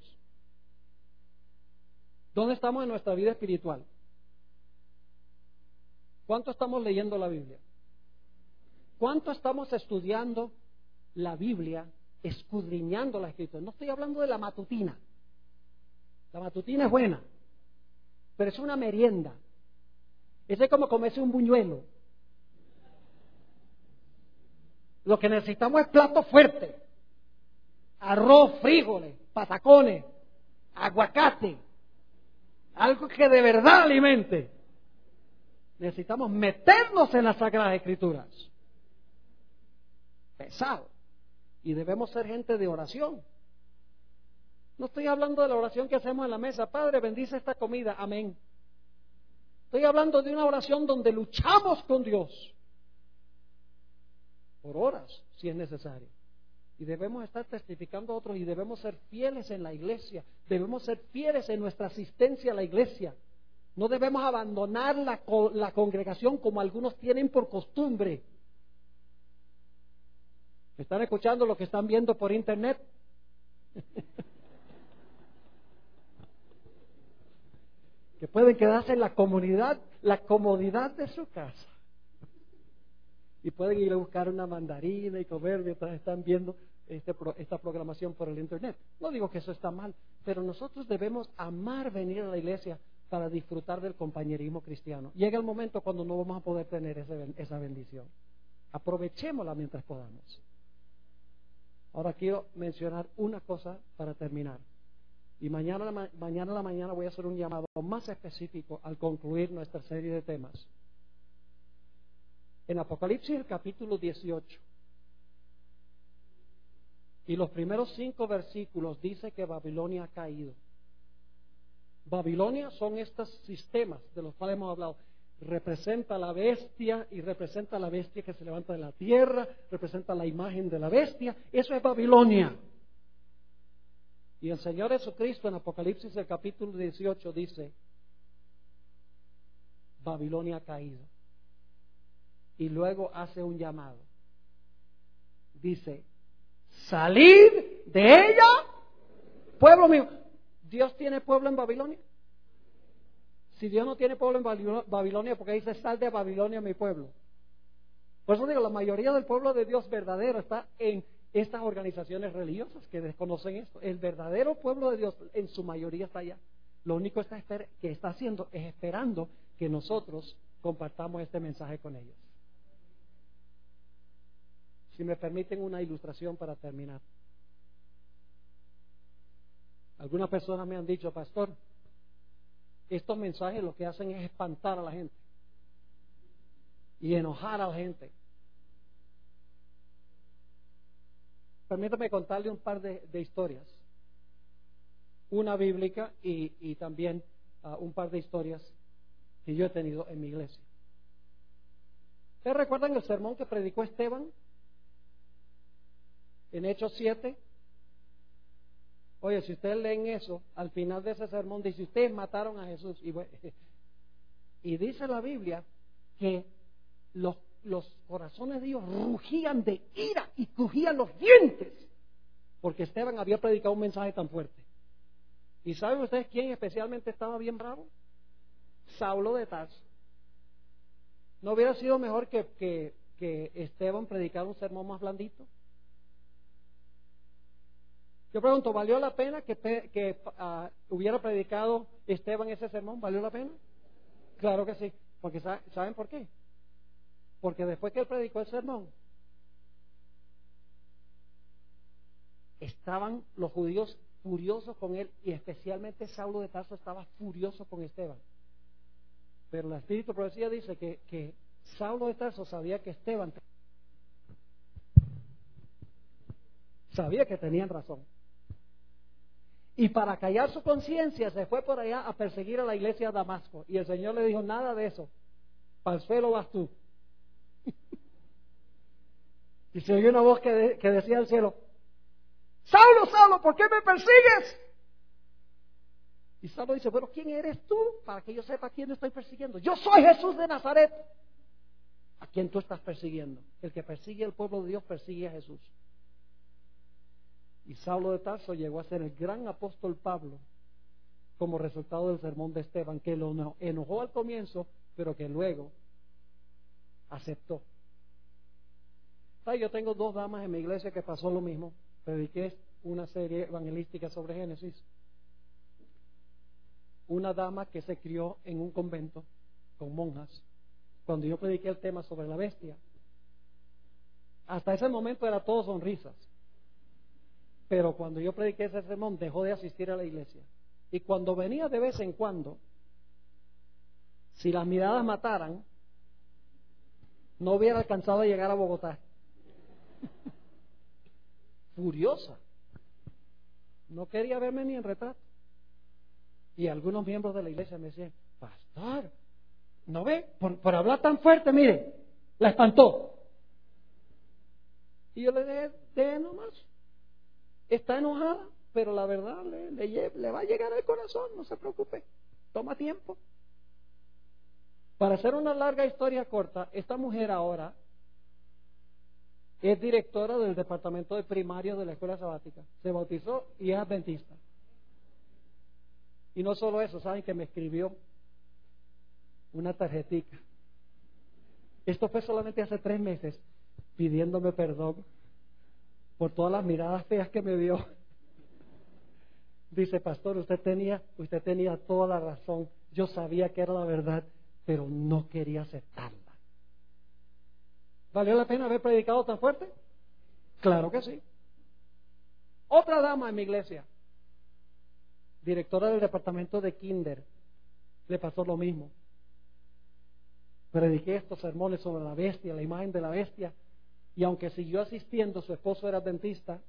¿Dónde estamos en nuestra vida espiritual? ¿Cuánto estamos leyendo la Biblia? ¿Cuánto estamos estudiando la Biblia, escudriñando la Escritura? No estoy hablando de la matutina. La matutina es buena, pero es una merienda. Es como comerse un buñuelo. Lo que necesitamos es plato fuerte. Arroz, frijoles, patacones, aguacate. Algo que de verdad alimente. Necesitamos meternos en las Sagradas Escrituras. Pesado. Y debemos ser gente de oración. No estoy hablando de la oración que hacemos en la mesa. Padre, bendice esta comida. Amén. Estoy hablando de una oración donde luchamos con Dios. Por horas, si es necesario. Y debemos estar testificando a otros y debemos ser fieles en la iglesia. Debemos ser fieles en nuestra asistencia a la iglesia. No debemos abandonar la congregación como algunos tienen por costumbre. ¿Me están escuchando lo que están viendo por internet? Que pueden quedarse en la comodidad de su casa. Y pueden ir a buscar una mandarina y comer mientras están viendo esta programación por el internet. No digo que eso está mal, pero nosotros debemos amar venir a la iglesia para disfrutar del compañerismo cristiano. Llega el momento cuando no vamos a poder tener esa bendición. Aprovechémosla mientras podamos. Ahora quiero mencionar una cosa para terminar. Y mañana a la mañana voy a hacer un llamado más específico al concluir nuestra serie de temas. En Apocalipsis, el capítulo 18, y los primeros 5 versículos dice que Babilonia ha caído. Babilonia son estos sistemas de los cuales hemos hablado. Representa la bestia y representa la bestia que se levanta de la tierra, representa la imagen de la bestia. Eso es Babilonia. Y el Señor Jesucristo en Apocalipsis, el capítulo 18, dice: Babilonia ha caído. Y luego hace un llamado. Dice: salid de ella, pueblo mío. ¿Dios tiene pueblo en Babilonia? Si Dios no tiene pueblo en Babilonia, ¿por qué dice sal de Babilonia mi pueblo? Por eso digo, la mayoría del pueblo de Dios verdadero está en estas organizaciones religiosas que desconocen esto. El verdadero pueblo de Dios en su mayoría está allá. Lo único que está haciendo es esperando que nosotros compartamos este mensaje con ellos. Si me permiten una ilustración para terminar. Algunas personas me han dicho: pastor, estos mensajes lo que hacen es espantar a la gente y enojar a la gente. Permítame contarle un par de historias. Una bíblica y también un par de historias que yo he tenido en mi iglesia. ¿Ustedes recuerdan el sermón que predicó Esteban en Hechos 7? Oye, si ustedes leen eso, al final de ese sermón dice: ustedes mataron a Jesús. Y dice la Biblia que los corazones de ellos rugían de ira y crujían los dientes, porque Esteban había predicado un mensaje tan fuerte. ¿Y saben ustedes quién especialmente estaba bien bravo? Saulo de Tarso. ¿No hubiera sido mejor que Esteban predicara un sermón más blandito? Yo pregunto, ¿valió la pena que hubiera predicado Esteban ese sermón? ¿Valió la pena? Claro que sí. Porque ¿saben por qué? Porque después que él predicó el sermón, estaban los judíos furiosos con él, y especialmente Saulo de Tarso estaba furioso con Esteban. Pero el Espíritu de Profecía dice que Saulo de Tarso sabía que Esteban sabía que tenían razón. Y para callar su conciencia se fue por allá a perseguir a la iglesia de Damasco. Y el Señor le dijo: nada de eso, para el suelo vas tú. Y se oyó una voz que decía al cielo: Saulo, Saulo, ¿por qué me persigues? Y Saulo dice: bueno, ¿quién eres tú? Para que yo sepa a quién estoy persiguiendo. Yo soy Jesús de Nazaret. ¿A quién tú estás persiguiendo? El que persigue al pueblo de Dios persigue a Jesús. Y Saulo de Tarso llegó a ser el gran apóstol Pablo, como resultado del sermón de Esteban, que lo enojó al comienzo, pero que luego aceptó. Yo tengo 2 damas en mi iglesia que pasó lo mismo. Prediqué una serie evangelística sobre Génesis. Una dama que se crió en un convento con monjas, cuando yo prediqué el tema sobre la bestia. Hasta ese momento era todo sonrisas, pero cuando yo prediqué ese sermón dejó de asistir a la iglesia, y cuando venía de vez en cuando, si las miradas mataran, no hubiera alcanzado a llegar a Bogotá. Furiosa, no quería verme ni en retrato. Y algunos miembros de la iglesia me decían: pastor, ¿no ve? Por hablar tan fuerte, mire, la espantó. Y yo le dije: de nomás, está enojada, pero la verdad le va a llegar al corazón, no se preocupe, toma tiempo. Para hacer una larga historia corta, esta mujer ahora es directora del departamento de primario de la escuela sabática, se bautizó y es adventista. Y no solo eso, saben que me escribió una tarjetita. Esto fue solamente hace 3 meses, pidiéndome perdón por todas las miradas feas que me dio. Dice: pastor, usted tenía toda la razón. Yo sabía que era la verdad, pero no quería aceptarla. ¿Valió la pena haber predicado tan fuerte? Claro que sí. Otra dama en mi iglesia, directora del departamento de Kinder, le pasó lo mismo. Prediqué estos sermones sobre la bestia, la imagen de la bestia, y aunque siguió asistiendo, su esposo era adventista,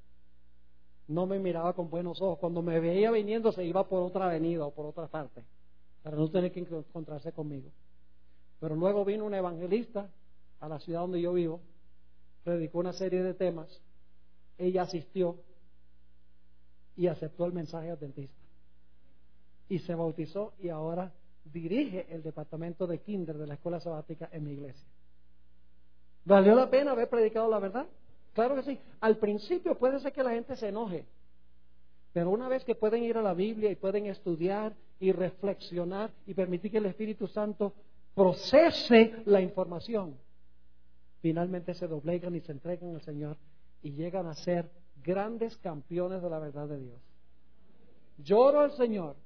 no me miraba con buenos ojos. Cuando me veía viniendo, se iba por otra avenida o por otra parte, para no tener que encontrarse conmigo. Pero luego vino un evangelista a la ciudad donde yo vivo, predicó una serie de temas, ella asistió y aceptó el mensaje adventista. Y se bautizó y ahora dirige el departamento de Kinder de la escuela sabática en mi iglesia. ¿Valió la pena haber predicado la verdad? Claro que sí. Al principio puede ser que la gente se enoje, pero una vez que pueden ir a la Biblia y pueden estudiar y reflexionar y permitir que el Espíritu Santo procese la información, finalmente se doblegan y se entregan al Señor y llegan a ser grandes campeones de la verdad de Dios. Lloro al Señor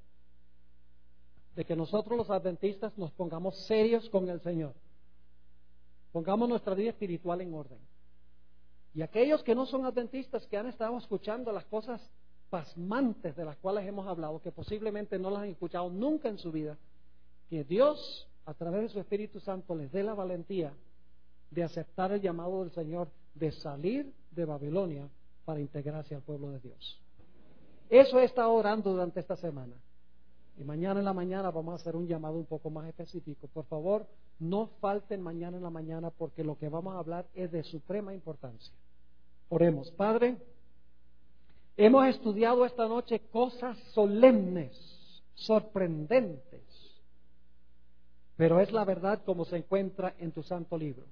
de que nosotros los adventistas nos pongamos serios con el Señor, pongamos nuestra vida espiritual en orden. Y aquellos que no son adventistas, que han estado escuchando las cosas pasmantes de las cuales hemos hablado, que posiblemente no las han escuchado nunca en su vida, que Dios, a través de su Espíritu Santo, les dé la valentía de aceptar el llamado del Señor, de salir de Babilonia para integrarse al pueblo de Dios. Eso he estado orando durante esta semana. Y mañana en la mañana vamos a hacer un llamado un poco más específico. Por favor, no falten mañana en la mañana, porque lo que vamos a hablar es de suprema importancia. Oremos. Padre, hemos estudiado esta noche cosas solemnes, sorprendentes, pero es la verdad como se encuentra en tu santo libro.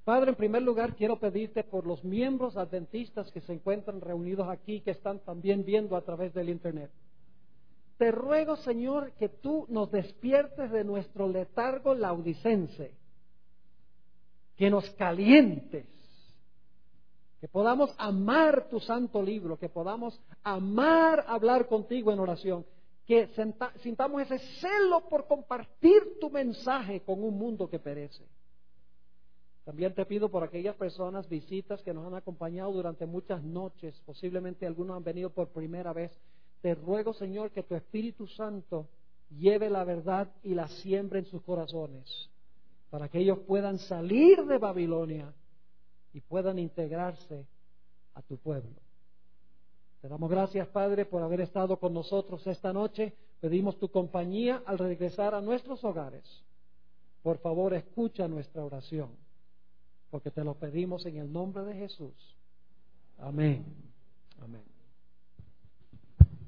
Padre, en primer lugar quiero pedirte por los miembros adventistas que se encuentran reunidos aquí, que están también viendo a través del internet. Te ruego, Señor, que tú nos despiertes de nuestro letargo laudicense, que nos calientes, que podamos amar tu santo libro, que podamos amar hablar contigo en oración, que sintamos ese celo por compartir tu mensaje con un mundo que perece. También te pido por aquellas personas, visitas que nos han acompañado durante muchas noches, posiblemente algunos han venido por primera vez. Te ruego, Señor, que tu Espíritu Santo lleve la verdad y la siembre en sus corazones, para que ellos puedan salir de Babilonia y puedan integrarse a tu pueblo. Te damos gracias, Padre, por haber estado con nosotros esta noche. Pedimos tu compañía al regresar a nuestros hogares. Por favor, escucha nuestra oración, porque te lo pedimos en el nombre de Jesús. Amén. Amén.